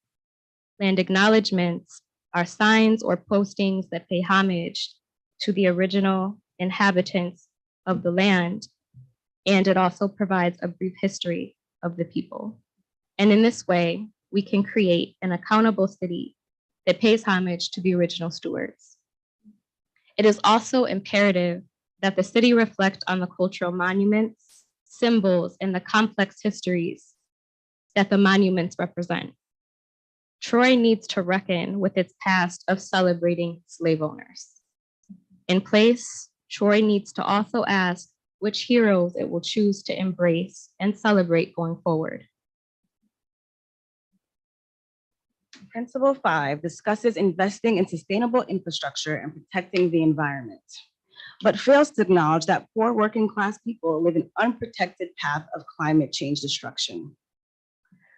Land acknowledgements are signs or postings that pay homage to the original inhabitants of the land, and it also provides a brief history of the people. And in this way, we can create an accountable city that pays homage to the original stewards. It is also imperative that the city reflect on the cultural monuments, symbols, and the complex histories that the monuments represent. Troy needs to reckon with its past of celebrating slave owners. In place, Troy needs to also ask which heroes it will choose to embrace and celebrate going forward. Principle 5 discusses investing in sustainable infrastructure and protecting the environment, but fails to acknowledge that poor working class people live an unprotected path of climate change destruction.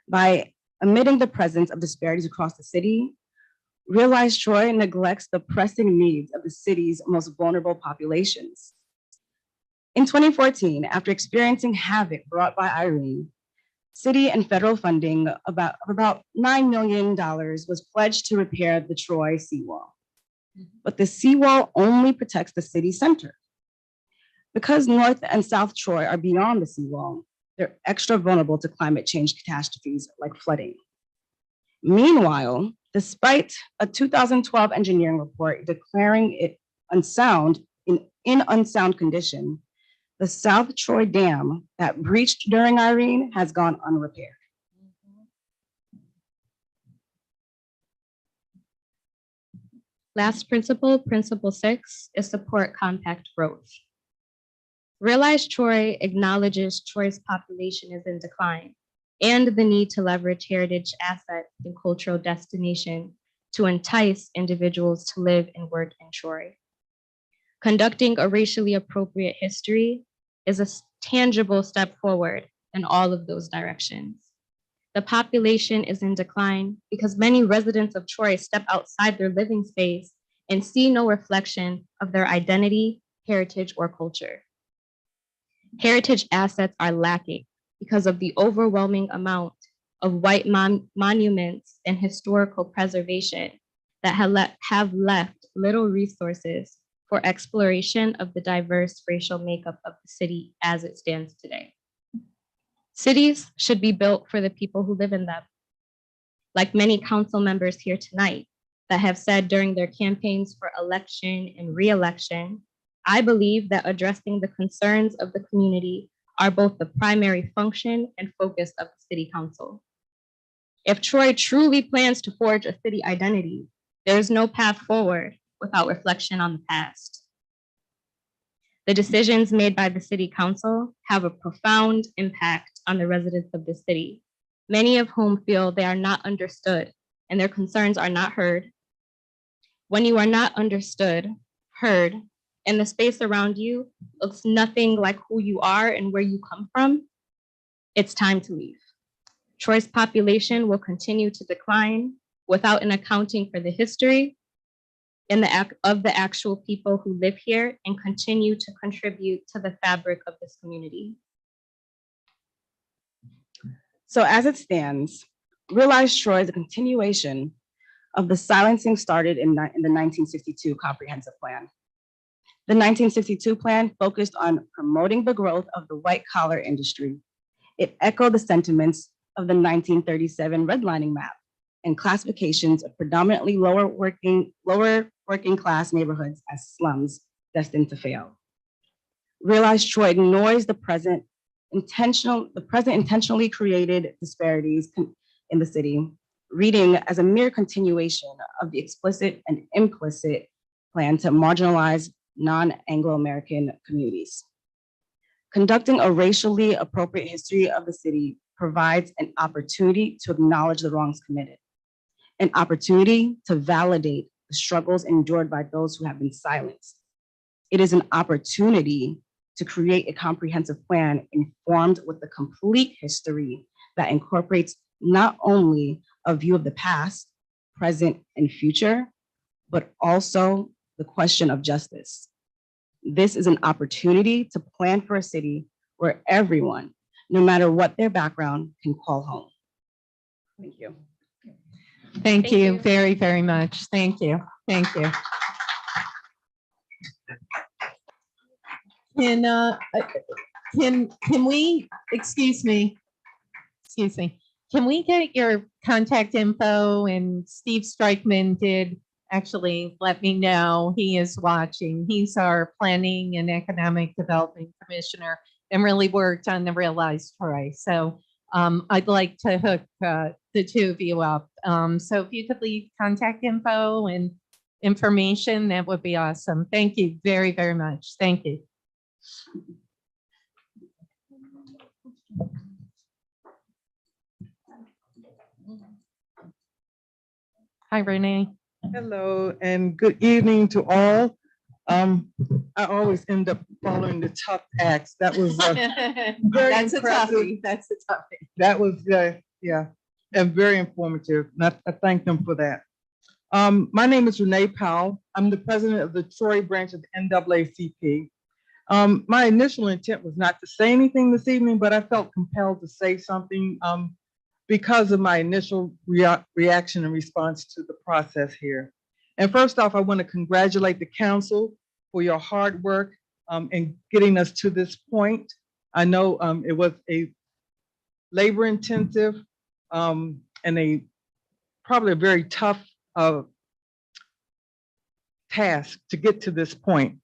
By omitting the presence of disparities across the city, Realize Troy neglects the pressing needs of the city's most vulnerable populations. In 2014, after experiencing havoc brought by Irene, city and federal funding about $9 million was pledged to repair the Troy seawall. But the seawall only protects the city center. Because North and South Troy are beyond the seawall, they're extra vulnerable to climate change catastrophes like flooding. Meanwhile, despite a 2012 engineering report declaring it unsound in unsound condition, the South Troy Dam that breached during Irene has gone unrepaired. Last principle, principle 6, is support compact growth. Realize Troy acknowledges Troy's population is in decline and the need to leverage heritage assets and cultural destination to entice individuals to live and work in Troy. Conducting a racially appropriate history is a tangible step forward in all of those directions. The population is in decline because many residents of Troy step outside their living space and see no reflection of their identity, heritage, or culture. Heritage assets are lacking because of the overwhelming amount of white monuments and historical preservation that have left little resources for exploration of the diverse racial makeup of the city as it stands today. Cities should be built for the people who live in them. Like many council members here tonight that have said during their campaigns for election and re-election, I believe that addressing the concerns of the community are both the primary function and focus of the city council. If Troy truly plans to forge a city identity, there is no path forward without reflection on the past. The decisions made by the city council have a profound impact on the residents of the city, many of whom feel they are not understood and their concerns are not heard. When you are not understood, heard, and the space around you looks nothing like who you are and where you come from, it's time to leave. Troy's population will continue to decline without an accounting for the history of the actual people who live here and continue to contribute to the fabric of this community. So as it stands, Realize Troy is a continuation of the silencing started in the 1962 Comprehensive Plan. The 1962 plan focused on promoting the growth of the white-collar industry. It echoed the sentiments of the 1937 redlining map and classifications of predominantly lower working class neighborhoods as slums destined to fail. Realize Troy ignores the present intentionally created disparities in the city, reading as a mere continuation of the explicit and implicit plan to marginalize non-Anglo-American communities. Conducting a racially appropriate history of the city provides an opportunity to acknowledge the wrongs committed, an opportunity to validate the struggles endured by those who have been silenced. It is an opportunity to create a comprehensive plan informed with the complete history that incorporates not only a view of the past, present, and future, but also the question of justice. This is an opportunity to plan for a city where everyone, no matter what their background, can call home. Thank you. Thank you very, very much. Thank you. Thank you. Can we, excuse me, can we get your contact info? And Steve Strikeman did actually let me know he is watching. He's our Planning and Economic Development Commissioner and really worked on the Realize Troy. So I'd like to hook the two of you up. So if you could leave contact info and information, that would be awesome. Thank you very, very much. Thank you. Hi, Renee. Hello and good evening to all. I always end up following the tough acts. That was very That's a impressive. toughie. That's a toughie. That was, yeah, and very informative. And I thank them for that. My name is Renee Powell. I'm the president of the Troy branch of the NAACP. My initial intent was not to say anything this evening, but I felt compelled to say something because of my initial reaction and response to the process here. And first off, I want to congratulate the council for your hard work in getting us to this point. I know it was a labor intensive and probably a very tough task to get to this point.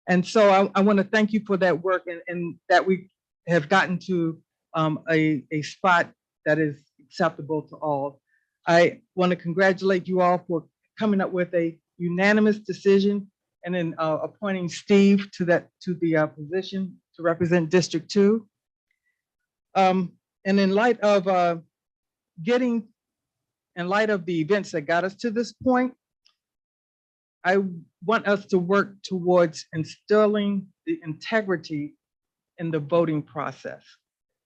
And so I want to thank you for that work and that we have gotten to a spot that is acceptable to all. I want to congratulate you all for coming up with a unanimous decision and then appointing Steve to the position to represent District 2. And in light of the events that got us to this point, I want us to work towards instilling the integrity in the voting process.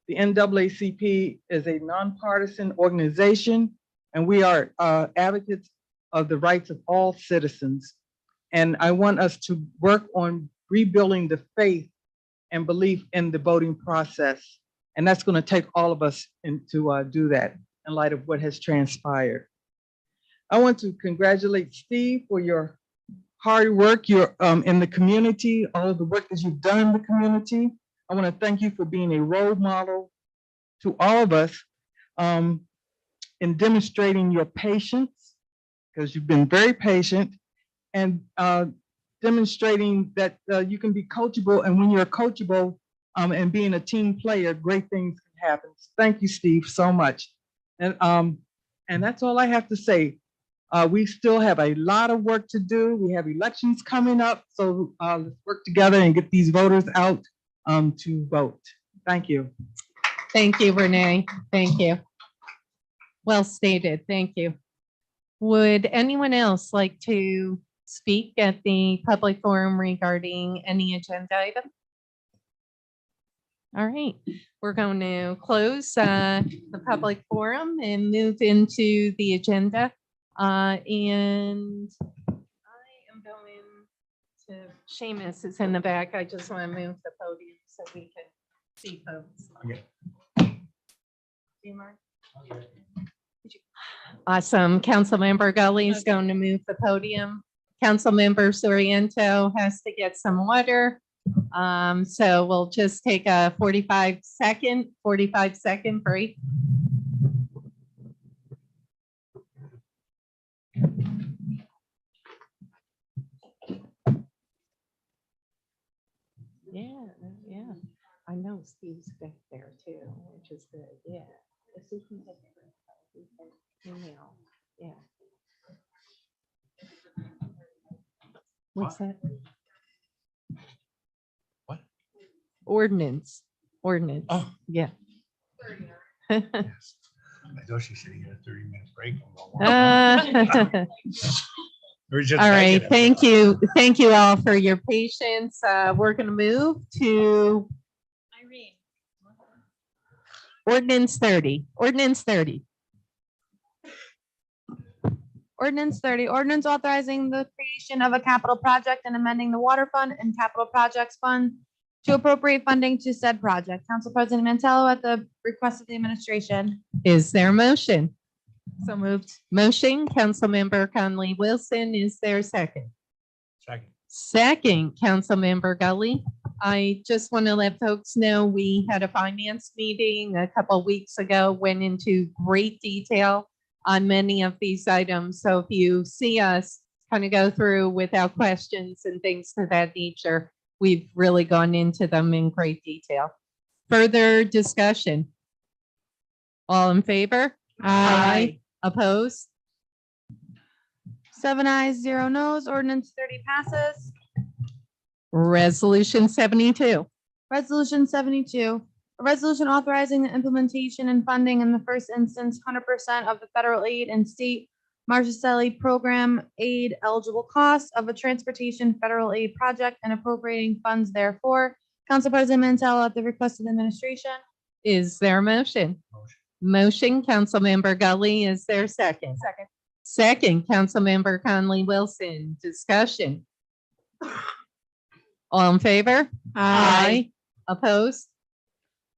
The NAACP is a nonpartisan organization, and we are advocates of the rights of all citizens. And I want us to work on rebuilding the faith and belief in the voting process. And that's going to take all of us to do that in light of what has transpired. I want to congratulate Steve for your hard work in the community, all of the work that you've done in the community. I want to thank you for being a role model to all of us in demonstrating your patience, because you've been very patient, and demonstrating that you can be coachable. And when you're coachable and being a team player, great things can happen. Thank you, Steve, so much. And that's all I have to say. We still have a lot of work to do. We have elections coming up, so let's work together and get these voters out to vote. Thank you. Thank you, Renee. Thank you. Well stated. Thank you. Would anyone else like to speak at the public forum regarding any agenda item? All right, we're going to close the public forum and move into the agenda. And I am going to, Seamus is in the back. I just want to move the podium so we can see folks. Awesome. Councilmember Gully is going to move the podium. Councilmember Soriento has to get some water. So we'll just take a 45 second break. Yeah. I know Steve's back there too, which is good. Yeah. If we can get email. Yeah. What's that? What? Ordinance. Oh. Yeah. I thought she said you had a 30-minute break. We're just All right, making it. thank you. Thank you all for your patience. We're going to move to Irene. Ordinance 30. Ordinance 30, ordinance authorizing the creation of a capital project and amending the water fund and capital projects fund to appropriate funding to said project. Council President Mantello, at the request of the administration. Is there a motion? So moved. Motion, Councilmember Conley Wilson. Is there a second? Second, Councilmember Gully. I just want to let folks know we had a finance meeting a couple of weeks ago, went into great detail on many of these items. So if you see us kind of go through without questions and things to that nature, we've really gone into them in great detail. Further discussion? All in favor? Aye. Opposed? 7 ayes, 0 noes. Ordinance 30 passes. Resolution 72. Resolution 72, A resolution authorizing the implementation and funding in the first instance, 100% of the federal aid and state Marchicelli program aid eligible costs of a transportation federal aid project and appropriating funds therefore. Council President Mantella at the request of the administration. Is there a motion? Motion, Councilmember Gully. Is there a second? Second. Second, Councilmember Conley Wilson. Discussion. All in favor? Aye. Opposed?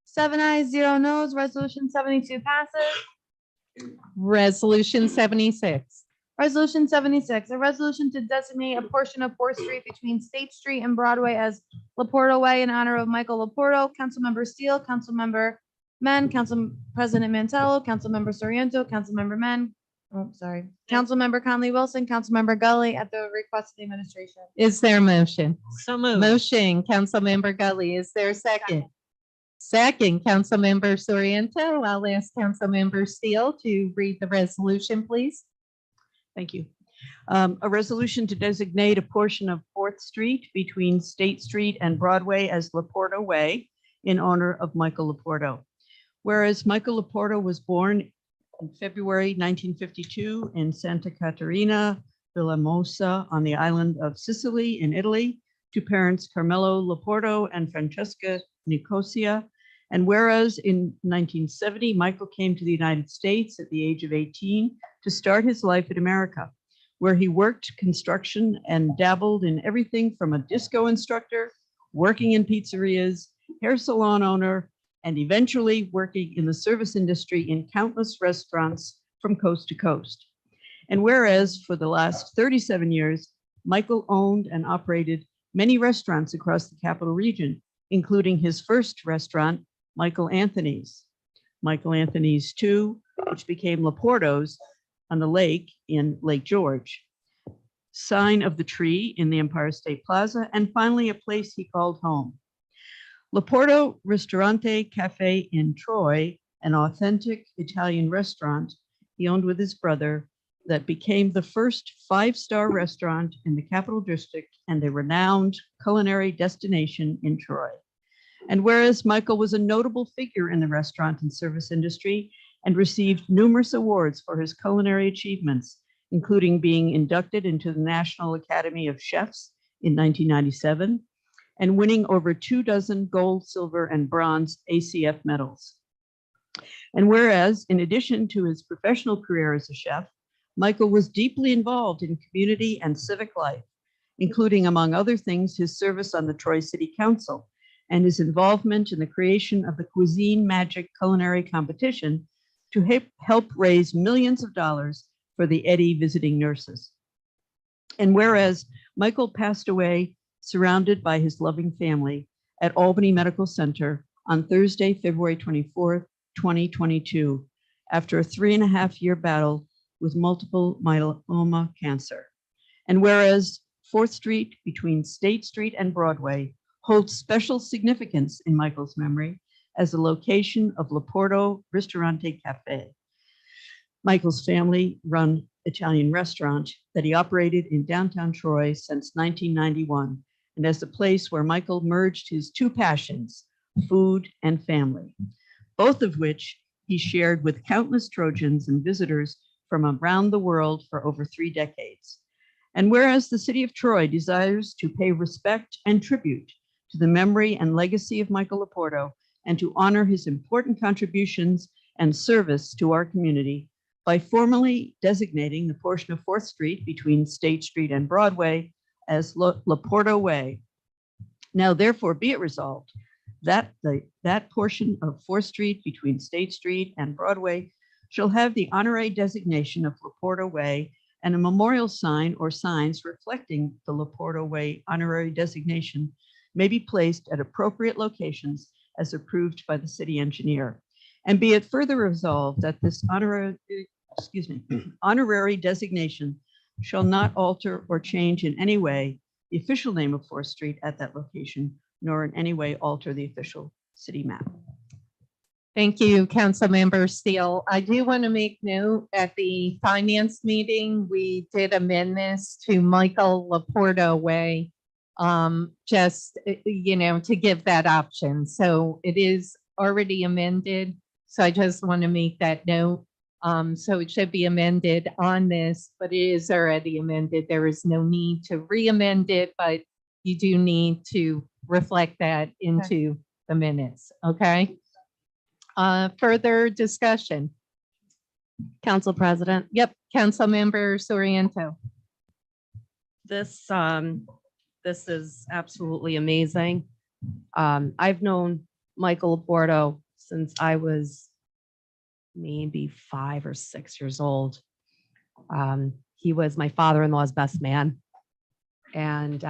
7 ayes, 0 noes. Resolution 72 passes. Resolution 76. Resolution 76, a resolution to designate a portion of 4th Street between State Street and Broadway as Laporto Way in honor of Michael Laporto. Councilmember Steele, Councilmember Men, Council President Mantello, Councilmember Soriento, Councilmember Men. Oh, sorry. Councilmember Conley Wilson, Councilmember Gully at the request of the administration. Is there a motion? So moved. Motion, Councilmember Gully. Is there a second? Second, Councilmember Soriento. I'll ask Councilmember Steele to read the resolution, please. Thank you. A resolution to designate a portion of 4th Street between State Street and Broadway as Laporto Way in honor of Michael Laporto. Whereas Michael Laporto was born in February 1952 in Santa Caterina, Villamosa on the island of Sicily in Italy to parents Carmelo Laporto and Francesca Nicosia. And whereas in 1970, Michael came to the United States at the age of 18 to start his life in America, where he worked construction and dabbled in everything from a disco instructor, working in pizzerias, hair salon owner, and eventually working in the service industry in countless restaurants from coast to coast. And whereas for the last 37 years, Michael owned and operated many restaurants across the capital region, including his first restaurant, Michael Anthony's. Michael Anthony's 2, which became Laporto's on the lake in Lake George. Sign of the Tree in the Empire State Plaza, and finally a place he called home. Laporto Ristorante Cafe in Troy, an authentic Italian restaurant he owned with his brother that became the first 5-star restaurant in the Capital District and a renowned culinary destination in Troy. And whereas Michael was a notable figure in the restaurant and service industry and received numerous awards for his culinary achievements, including being inducted into the National Academy of Chefs in 1997 and winning over 24 gold, silver, and bronze ACF medals. And whereas, in addition to his professional career as a chef, Michael was deeply involved in community and civic life, including, among other things, his service on the Troy City Council and his involvement in the creation of the Cuisine Magic culinary competition to help raise millions of dollars for the Eddy visiting nurses. And whereas Michael passed away surrounded by his loving family at Albany Medical Center on Thursday, February 24th, 2022, after a 3.5-year battle with multiple myeloma cancer. And whereas 4th Street between State Street and Broadway holds special significance in Michael's memory as the location of Laporto Ristorante Cafe, Michael's family-run Italian restaurant that he operated in downtown Troy since 1991, and as the place where Michael merged his 2 passions, food and family, both of which he shared with countless Trojans and visitors from around the world for over 3 decades. And whereas the city of Troy desires to pay respect and tribute to the memory and legacy of Michael Laporto and to honor his important contributions and service to our community by formally designating the portion of 4th Street between State Street and Broadway as Laporto Way. Now, therefore, be it resolved that that portion of 4th Street between State Street and Broadway shall have the honorary designation of Laporto Way, and a memorial sign or signs reflecting the Laporto Way honorary designation may be placed at appropriate locations as approved by the city engineer. And be it further resolved that this honorary designation shall not alter or change in any way the official name of 4th Street at that location, nor in any way alter the official city map. Thank you, Councilmember Steele. I do want to make note at the finance meeting, we did amend this to Michael Laporto Way, just, to give that option. So it is already amended. So I just want to make that note. So it should be amended on this, but it is already amended. There is no need to re-amend it, but you do need to reflect that into the minutes, okay? Further discussion? Council President, Yep, Councilmember Soriento. this, this is absolutely amazing. I've known Michael Laporto since I was maybe 5 or 6 years old. He was my father-in-law's best man. And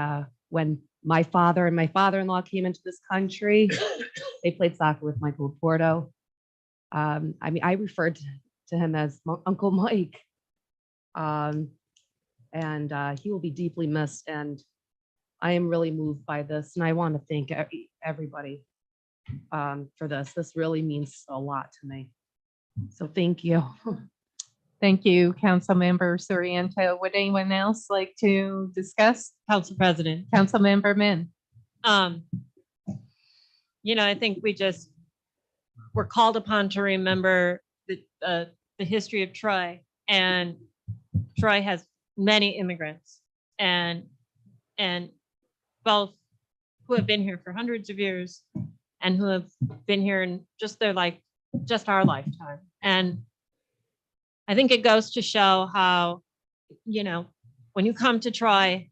when my father and my father-in-law came into this country, they played soccer with Michael Laporto. I mean, I referred to him as Uncle Mike. And he will be deeply missed. And I am really moved by this. And I want to thank everybody for this. This really means a lot to me. So thank you. Thank you, Councilmember Soriento. Would anyone else like to discuss? Council President. Councilmember Min. You know, I think we're called upon to remember the history of Troy, and Troy has many immigrants and both who have been here for hundreds of years and who have been here in just our lifetime. And I think it goes to show how, you know, when you come to Troy,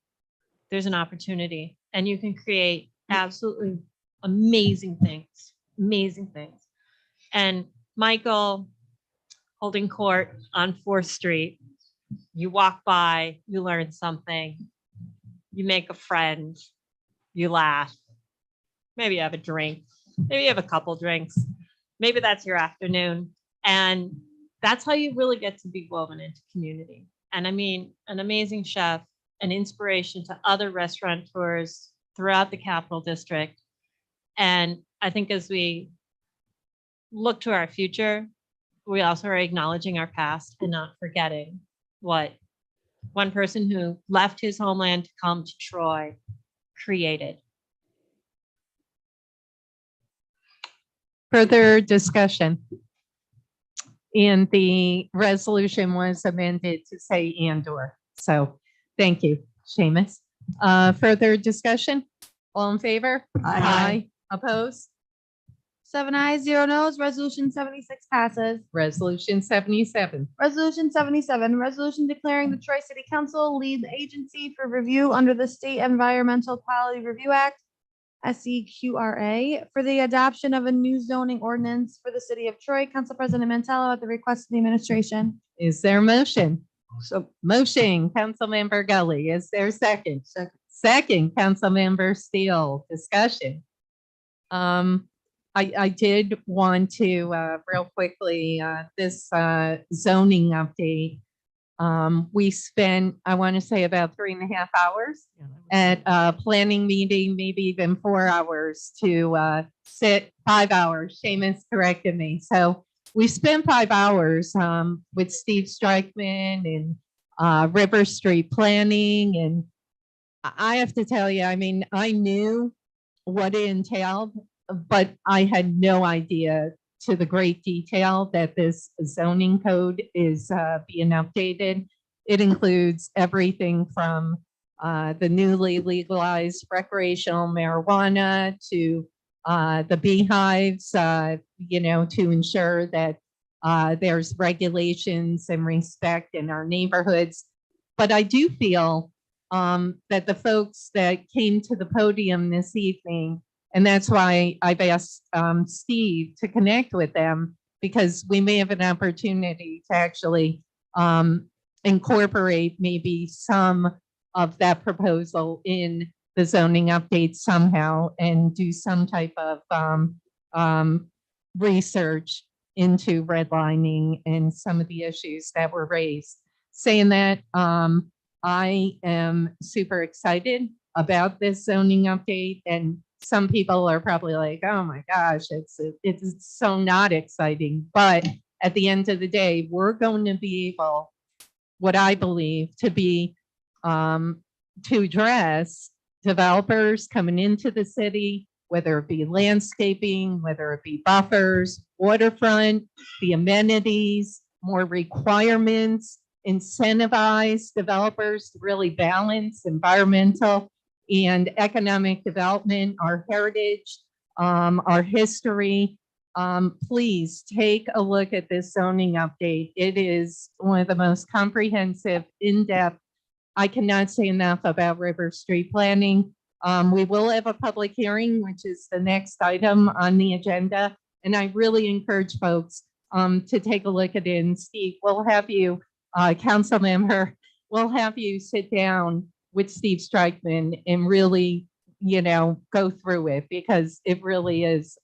there's an opportunity and you can create absolutely amazing things. And Michael holding court on 4th Street, you walk by, you learn something, you make a friend, you laugh, maybe you have a drink, maybe you have a couple drinks, maybe that's your afternoon. And that's how you really get to be woven into community. And I mean, an amazing chef, an inspiration to other restaurateurs throughout the Capital District. And I think as we look to our future, we also are acknowledging our past and not forgetting what one person who left his homeland to come to Troy created. Further discussion? And the resolution was amended to say and/or. So thank you, Seamus. Further discussion? All in favor? Aye. Opposed? 7 ayes, 0 noes. Resolution 76 passes. Resolution 77. Resolution 77, resolution declaring the Troy City Council lead agency for review under the State Environmental Quality Review Act, SEQRA, for the adoption of a new zoning ordinance for the city of Troy. Council President Mantello at the request of the administration. Is there a motion? So Motion, Councilmember Gully. Is there a second? Second, Councilmember Steele. Discussion. I did want to real quickly this zoning update. We spent, I want to say, about 3.5 hours at a planning meeting, maybe even 4 hours to sit 5 hours. Seamus corrected me. So we spent 5 hours with Steve Strikeman and River Street Planning. And I have to tell you, I mean, I knew what it entailed, but I had no idea to the great detail that this zoning code is being updated. It includes everything from the newly legalized recreational marijuana to the beehives, you know, to ensure that there's regulations and respect in our neighborhoods. But I do feel that the folks that came to the podium this evening, and that's why I've asked Steve to connect with them, because we may have an opportunity to actually incorporate maybe some of that proposal in the zoning update somehow and do some type of research into redlining and some of the issues that were raised. Saying that, I am super excited about this zoning update, and some people are probably like, oh my gosh, it's so not exciting. But at the end of the day, we're going to be able, what I believe to be, to address developers coming into the city whether it be landscaping, whether it be buffers, waterfront, the amenities, more requirements, incentivize developers to really balance environmental and economic development, our heritage, our history. Please take a look at this zoning update. It is one of the most comprehensive, in-depth. I cannot say enough about River Street planning. We will have a public hearing, which is the next item on the agenda. And I really encourage folks to take a look at it. And Steve, we'll have you, council member, we'll have you sit down with Steve Strikeman and really, go through it, because it really is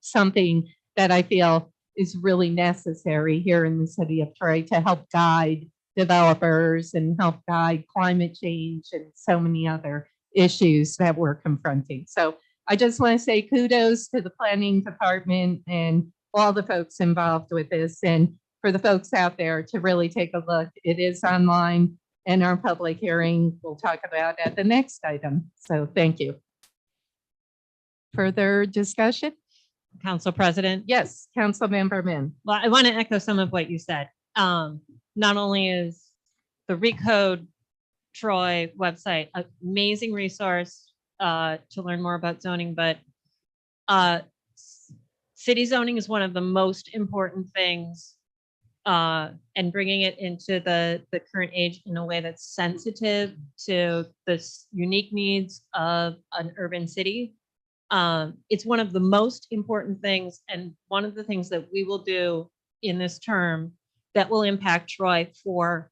something that I feel is really necessary here in the city of Troy to help guide developers and help guide climate change and so many other issues that we're confronting. So I just want to say kudos to the planning department and all the folks involved with this, and for the folks out there to really take a look. It is online, and our public hearing we'll talk about at the next item. So thank you. Further discussion? Council President. Yes, Council Member Min. Well, I want to echo some of what you said. Not only is the Recode Troy website an amazing resource to learn more about zoning, but city zoning is one of the most important things, and bringing it into the current age in a way that's sensitive to the unique needs of an urban city. It's one of the most important things, and one of the things that we will do in this term that will impact Troy for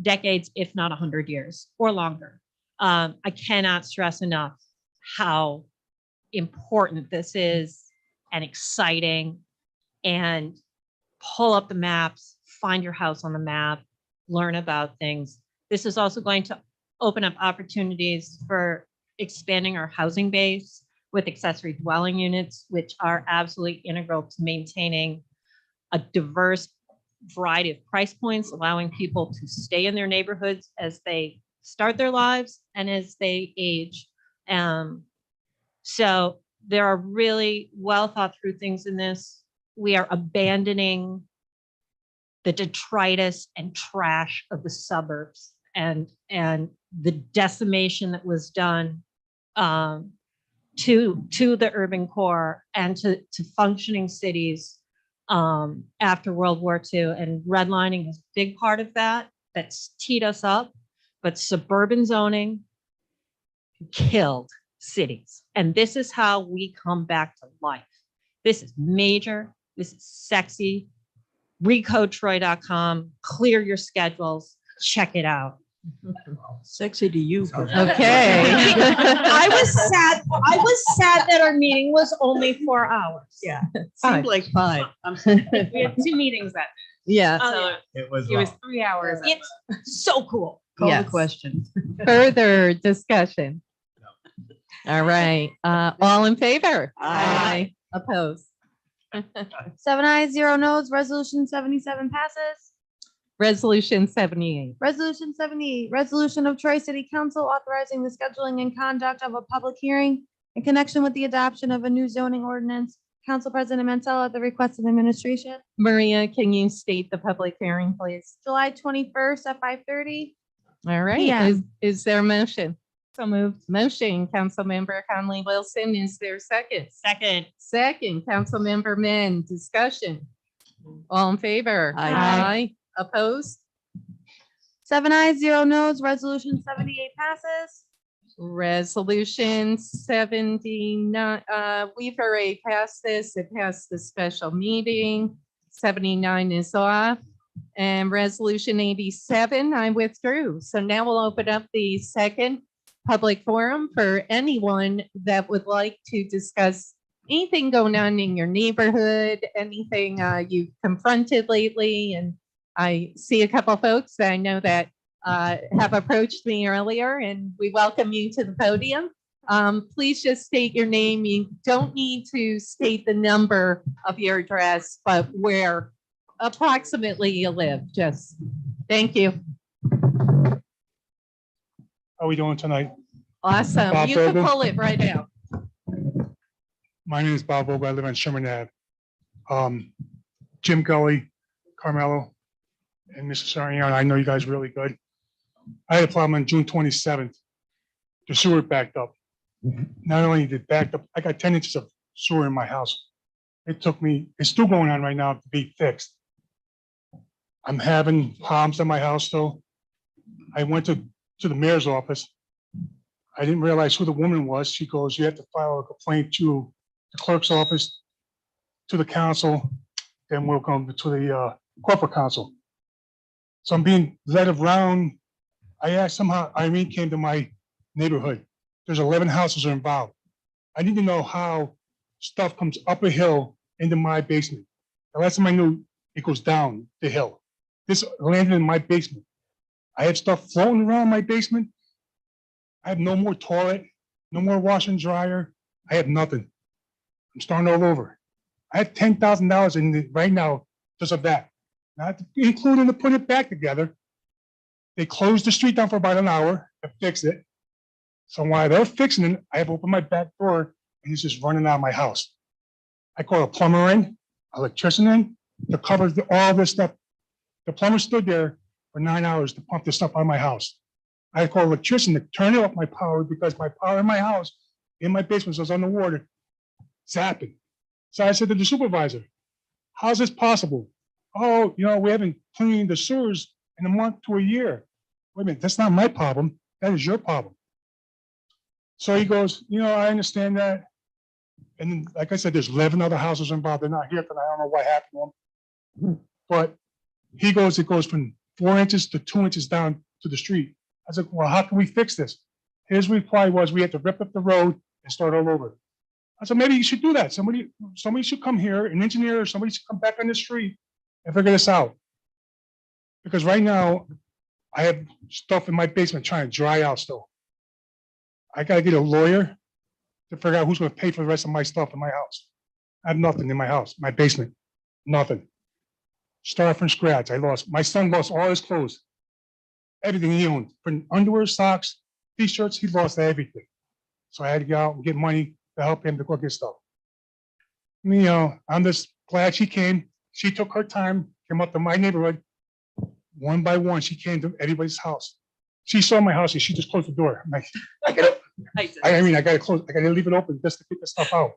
decades, if not 100 years or longer. I cannot stress enough how important this is and exciting, and pull up the maps, find your house on the map, learn about things. This is also going to open up opportunities for expanding our housing base with accessory dwelling units, which are absolutely integral to maintaining a diverse variety of price points, allowing people to stay in their neighborhoods as they start their lives and as they age. So there are really well thought through things in this. We are abandoning the detritus and trash of the suburbs and the decimation that was done to the urban core and to functioning cities after World War II. And redlining is a big part of that. That's teed us up, but suburban zoning killed cities. And this is how we come back to life. This is major. This is sexy. RecodeTroy.com. Clear your schedules. Check it out. Sexy to you. Okay. I was sad that our meeting was only 4 hours. Yeah, Fine. seemed like 5. We had 2 meetings that day. Yeah. So It was. it was long. 3 hours. It's so cool. Call the Yes. question. Further discussion? All right. All in favor? Aye. Opposed? 7 ayes, 0 noes. Resolution 77 passes. Resolution 78. Resolution 78, resolution of Troy City Council authorizing the scheduling and conduct of a public hearing in connection with the adoption of a new zoning ordinance. Council President Mantella at the request of administration. Maria, can you state the public hearing, please? July 21st at 5:30. All right. PM. Is there a motion? So moved. Motion, Councilmember Conley Wilson. Is there a second? Second. Second, Councilmember Min. Discussion. All in favor? Aye. Opposed? 7 ayes, 0 noes. Resolution 78 passes. Resolution 79, we've already passed this. It passed the special meeting. 79 is off. And resolution 87, I withdrew. So now we'll open up the second public forum for anyone that would like to discuss anything going on in your neighborhood, anything you've confronted lately. And I see a couple folks that I know that have approached me earlier, and we welcome you to the podium. Please just state your name. You don't need to state the number of your address, but where approximately you live. Just thank you. How are we doing tonight? Awesome. Bob You can Bergen. pull it right out. My name is Bob Vogel. I live on Sherman Ave. Jim Gully, Carmelo, and Mr. Sariano, I know you guys really good. I had a problem on June 27th. The sewer backed up. Not only did it backed up, I got 10 inches of sewer in my house. It took me, it's still going on right now to be fixed. I'm having problems in my house still. I went to the mayor's office. I didn't realize who the woman was. She goes, you have to file a complaint to the clerk's office, to the council, then we'll come to the corporate council. So I'm being led around. I asked somehow, Irene came to my neighborhood. There's 11 houses are involved. I need to know how stuff comes up a hill into my basement. The last time I knew, it goes down the hill. This landed in my basement. I have stuff floating around my basement. I have no more toilet, no more washer and dryer. I have nothing. I'm starting all over. I have $10,000 in it right now just of that, not including to put it back together. They closed the street down for about an hour to fix it. So while they're fixing it, I have opened my back door and it's just running out of my house. I called a plumber in, electrician in, to cover all this stuff. The plumber stood there for 9 hours to pump this stuff out of my house. I called an electrician to turn off my power because my power in my house, in my basement, was underwater, zapping. So I said to the supervisor, how's this possible? Oh, we haven't cleaned the sewers in a month to a year. Wait a minute, that's not my problem. That is your problem. So he goes, I understand that. And then, like I said, there's 11 other houses involved. They're not here because I don't know what happened to them. But he goes, it goes from 4 inches to 2 inches down to the street. I said, well, how can we fix this? His reply was, we have to rip up the road and start all over. I said, maybe you should do that. Somebody should come here, an engineer, or somebody should come back on the street and figure this out. Because right now, I have stuff in my basement trying to dry out still. I gotta get a lawyer to figure out who's gonna pay for the rest of my stuff in my house. I have nothing in my house, my basement, nothing. Start from scratch. My son lost all his clothes, everything he owned, from underwear, socks, t-shirts, he lost everything. So I had to go out and get money to help him to go get stuff. I'm just glad she came. She took her time, came up to my neighborhood. One by one, she came to everybody's house. She saw my house and she just closed the door. I'm like, I gotta close, I gotta leave it open just to get the stuff out.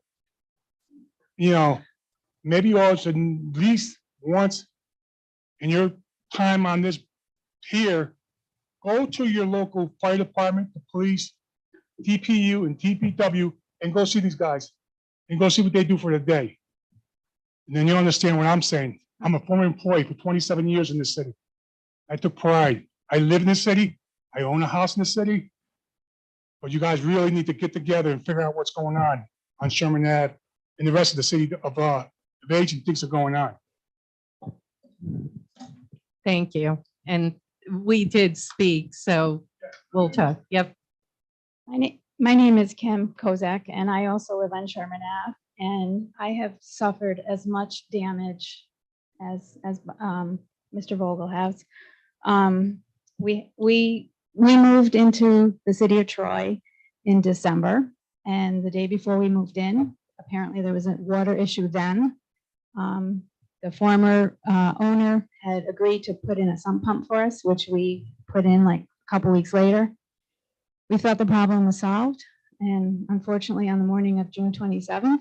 Maybe you all should at least once in your time on this here, go to your local fire department, the police, DPU and DPW, and go see these guys and go see what they do for the day. And then you understand what I'm saying. I'm a former employee for 27 years in this city. I took pride. I live in the city. I own a house in the city. But you guys really need to get together and figure out what's going on Sherman Ave and the rest of the city of age and things are going on. Thank you. And we did speak, so we'll talk. Yep. My name is Kim Kozak, and I also live on Sherman Ave, and I have suffered as much damage as Mr. Vogel has. We moved into the city of Troy in December, and the day before we moved in, apparently there was a water issue then. The former owner had agreed to put in a sump pump for us, which we put in like a couple weeks later. We thought the problem was solved, and unfortunately on the morning of June 27th,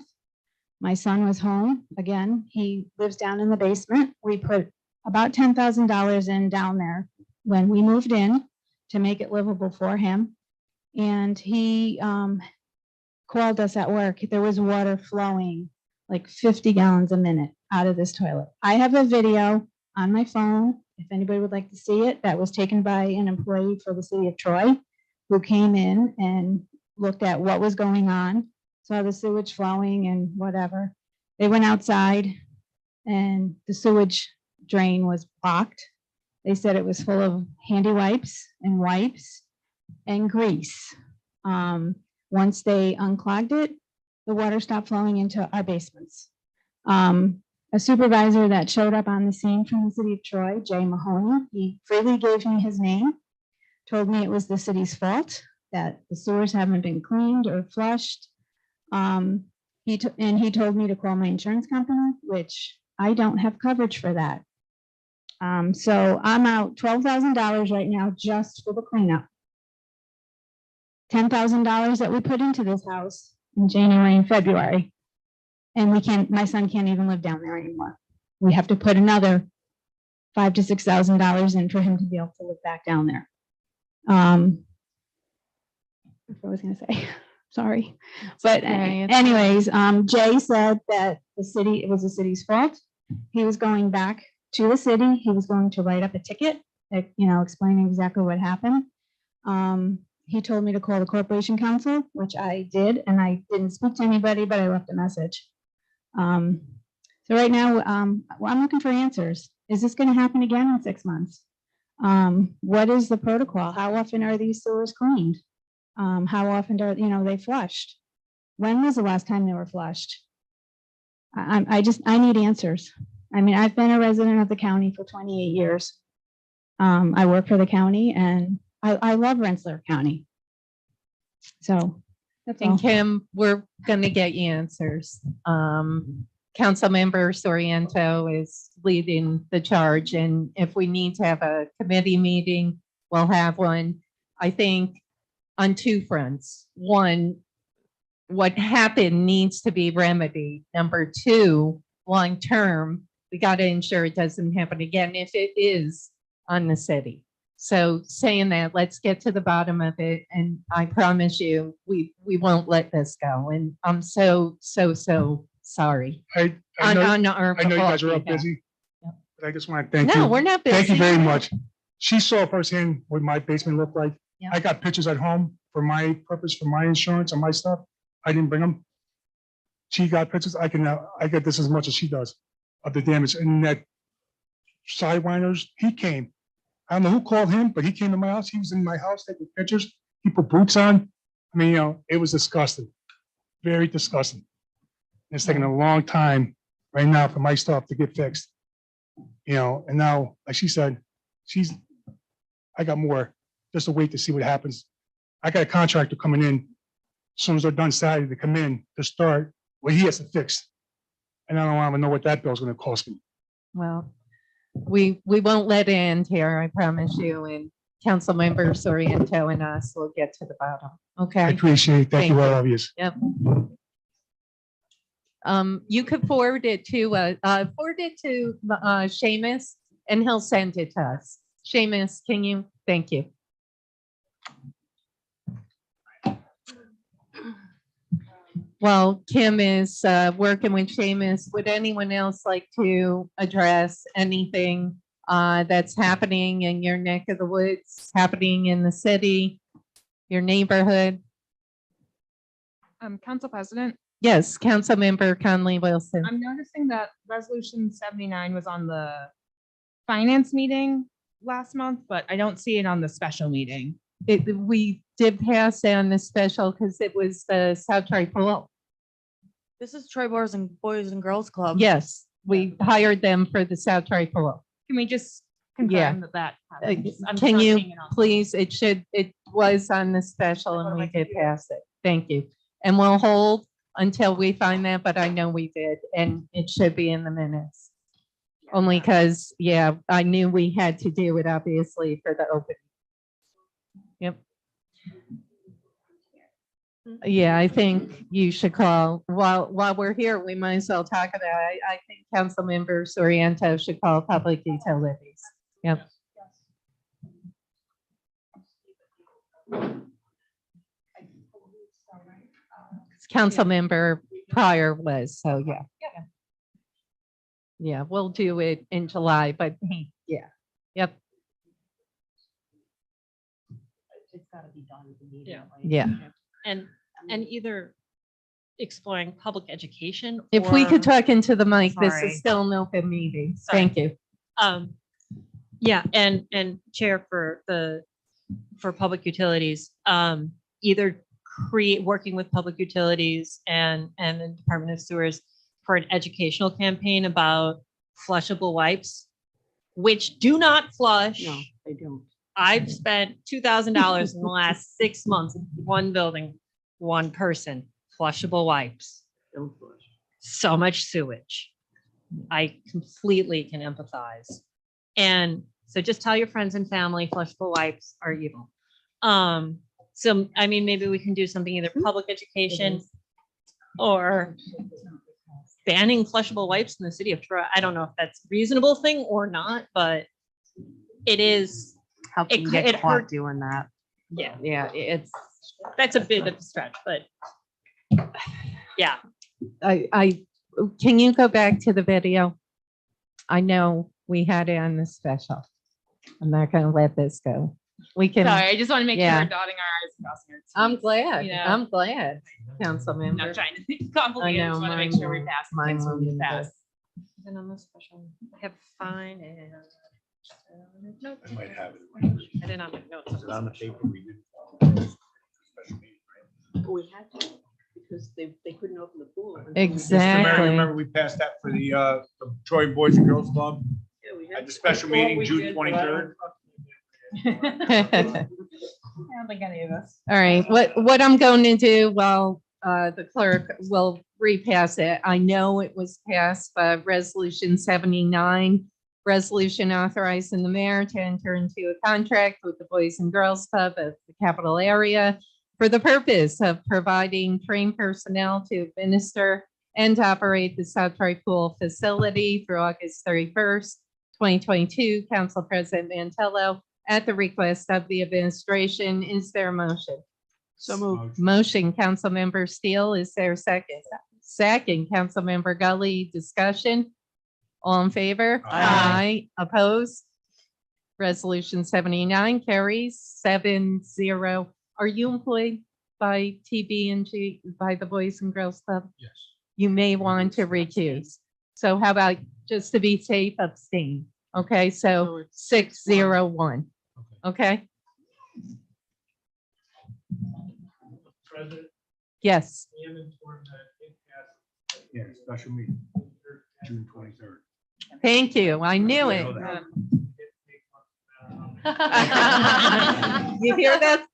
my son was home again. He lives down in the basement. We put about $10,000 in down there when we moved in to make it livable for him. And he called us at work. There was water flowing like 50 gallons a minute out of this toilet. I have a video on my phone, if anybody would like to see it, that was taken by an employee for the city of Troy who came in and looked at what was going on, saw the sewage flowing and whatever. They went outside and the sewage drain was blocked. They said it was full of handy wipes and grease. Once they unclogged it, the water stopped flowing into our basements. A supervisor that showed up on the scene from the city of Troy, Jay Mahoney, he freely gave me his name, told me it was the city's fault, that the sewers haven't been cleaned or flushed. He told me to call my insurance company, which I don't have coverage for that. So I'm out $12,000 right now just for the cleanup. $10,000 that we put into this house in January and February. And my son can't even live down there anymore. We have to put another $5,000 to $6,000 in for him to be able to live back down there. That's what I was gonna say, sorry. But anyways, Jay said that it was the city's fault. He was going back to the city. He was going to write up a ticket, explaining exactly what happened. He told me to call the corporation council, which I did, and I didn't speak to anybody, but I left a message. So right now, I'm looking for answers. Is this gonna happen again in 6 months? What is the protocol? How often are these sewers cleaned? How often are, they flushed? When was the last time they were flushed? I need answers. I mean, I've been a resident of the county for 28 years. I work for the county and I love Rensselaer County. So that's all. And Kim, we're gonna get you answers. Councilmember Soriento is leading the charge, and if we need to have a committee meeting, we'll have one. I think on two fronts. One, what happened needs to be remedied. Number two, long term, we got to ensure it doesn't happen again if it is on the city. So saying that, let's get to the bottom of it. And I promise you, we won't let this go. And I'm so sorry. I know our you guys are all behalf. busy. But I just want to thank you. No, we're not busy. Thank you very much. She saw firsthand what my basement looked like. Yeah. I got pictures at home for my purpose, for my insurance and my stuff. I didn't bring them. She got pictures. I get this as much as she does of the damage. And that Sidewinders, he came. I don't know who called him, but he came to my house. He was in my house taking pictures. He put boots on. I mean, it was disgusting. Very disgusting. It's taking a long time right now for my stuff to get fixed. And now, like she said, I got more, just to wait to see what happens. I got a contractor coming in as soon as they're done Saturday to come in to start what he has to fix. And I don't want to know what that bill's gonna cost me. Well, we won't let it end here, I promise you. And Councilmember Soriento and us will get to the bottom. I Okay. appreciate it. Thank you, all of you. Yep. You could forward it to Seamus and he'll send it to us. Seamus, can you? Thank you. While Kim is working with Seamus, would anyone else like to address anything that's happening in your neck of the woods, happening in the city, your neighborhood? Council President, Yes, Councilmember Conley Wilson. I'm noticing that Resolution 79 was on the finance meeting last month, but I don't see it on the special meeting. We did pass it on the special because it was the South Troy Pool. This is Troy Boys and Girls Club. Yes, we hired them for the South Troy Pool. Can we just Yeah. confirm that happens? I'm Can not you seeing it on- please, it was on the special and we did pass it. Thank you. And we'll hold until we find that, but I know we did, and it should be in the minutes. Only because, yeah, I knew we had to do it obviously for the opening. Yep. Yeah, I think you should call, while we're here, we might as well talk about it. I think Councilmember Soriento should call Public Utilities. Yep. Councilmember Pryor was, so yeah. Yeah, we'll do it in July, but yeah, yep, It's gotta be done immediately. Yeah. yeah. And either exploring public education. If we could or- talk into the mic, this Sorry. is still an open meeting. Sorry. Thank you. Yeah, and Chair for Public Utilities, either working with Public Utilities and the Department of Sewers for an educational campaign about flushable wipes, which do not flush. No, they don't. I've spent $2,000 in the last 6 months, one building, one person, flushable wipes. so much sewage. I completely can empathize. And so just tell your friends and family flushable wipes are evil. So, I mean, maybe we can do something either public education or banning flushable wipes in the city of Troy. I don't know if that's a reasonable thing or not, but it is. How can you get it caught hurt. doing that? Yeah, Yeah, that's a bit of a stretch, but yeah. Can you go back to the video? I know we had it on the special. I'm not gonna let this go. We can. Sorry, I just want to make sure yeah. we're dotting our i's and crossing our t's. I'm glad, you know? I'm glad, council I'm member. not trying to be complicated. I know, Just want to make mine sure we will- pass the mine things we will need to need pass. to- Then on the special, I have fine and. Nope. I might have it. I did not make notes. Is it on the paper we did? We had to, because they couldn't open the pool. Exactly. Remember we passed that for the Troy Boys and Girls Club Yeah, we at had the to. special meeting, June 23rd. I don't think any of us. All right, what I'm going to do, well, the clerk will repass it. I know it was passed by resolution 79, resolution authorizing the mayor to enter into a contract with the Boys and Girls Club of the capital area for the purpose of providing trained personnel to administer and operate the South Troy Pool facility through August 31st, 2022. Council President Mantello, at the request of the administration, is there a motion? So moved. Motion, Councilmember Steele, is there a second? Second, Councilmember Gully, discussion? All in favor? Aye. Opposed? Resolution 79 carries 7-0. Are you employed by TB&G, by the Boys and Girls Club? Yes. You may want to recuse. So how about, just to be safe, abstain? Okay, so 6-0-1. Okay, President, yes. I am informed that it passed. Yeah, special meeting, June 23rd. Thank you. I knew it. You hear that,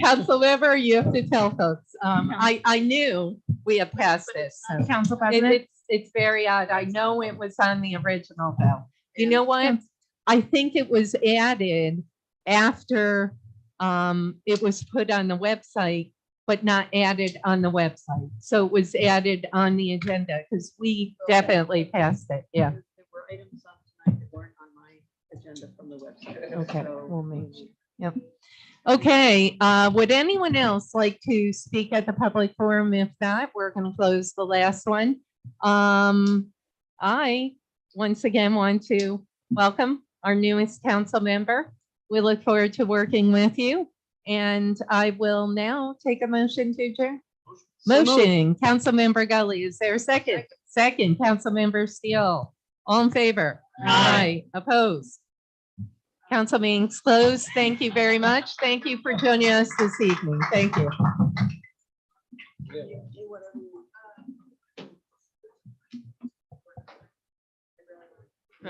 council member? You have to tell folks. I knew we had passed this. so. Council President? It's very odd. I know it was on the original though. You know what? I think it was added after it was put on the website, but not added on the website. So it was added on the agenda because we definitely passed it. Yeah. There were items on tonight that weren't on my agenda from the website. Okay, So- we'll make sure. Yep. Okay, would anyone else like to speak at the public forum? If not, we're going to close the last one. I once again want to welcome our newest council member. We look forward to working with you. And I will now take a motion to adjourn. Motion, Councilmember Gully, is there a second? Second, Councilmember Steele. All in favor? Aye. Opposed? Council meeting's closed. Thank you very much. Thank you for joining us this evening. Thank you.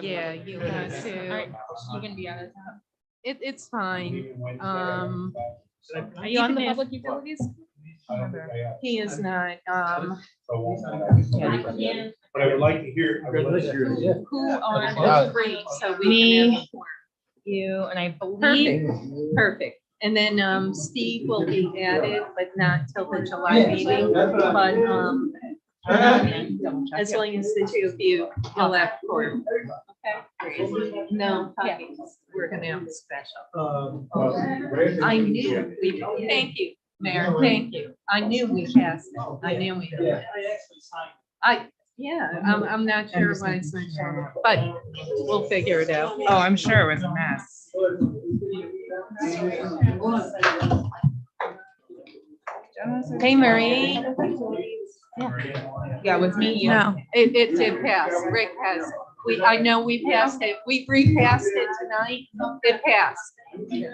Yeah, you got All to. right, you're gonna be out of town. It's fine. Are you on the public utilities? He is not, But I would like to hear. Who on? Great, so we can Me, have a forum. you, and I believe. Perfect, perfect. And then, Steve will be added, but not till the July meeting, but, as long as the two of you, you'll have forum. Okay. No, we're gonna have a special. I knew, thank you, Mayor, thank you. I knew we passed it. I knew we did. Yeah, I'm not sure why it's not showing, but we'll figure it out. Oh, I'm sure it was a mess. Hey, Marie. Yeah, with me. No, it did pass. Rick has. I know we passed it. We repassed it tonight. It passed.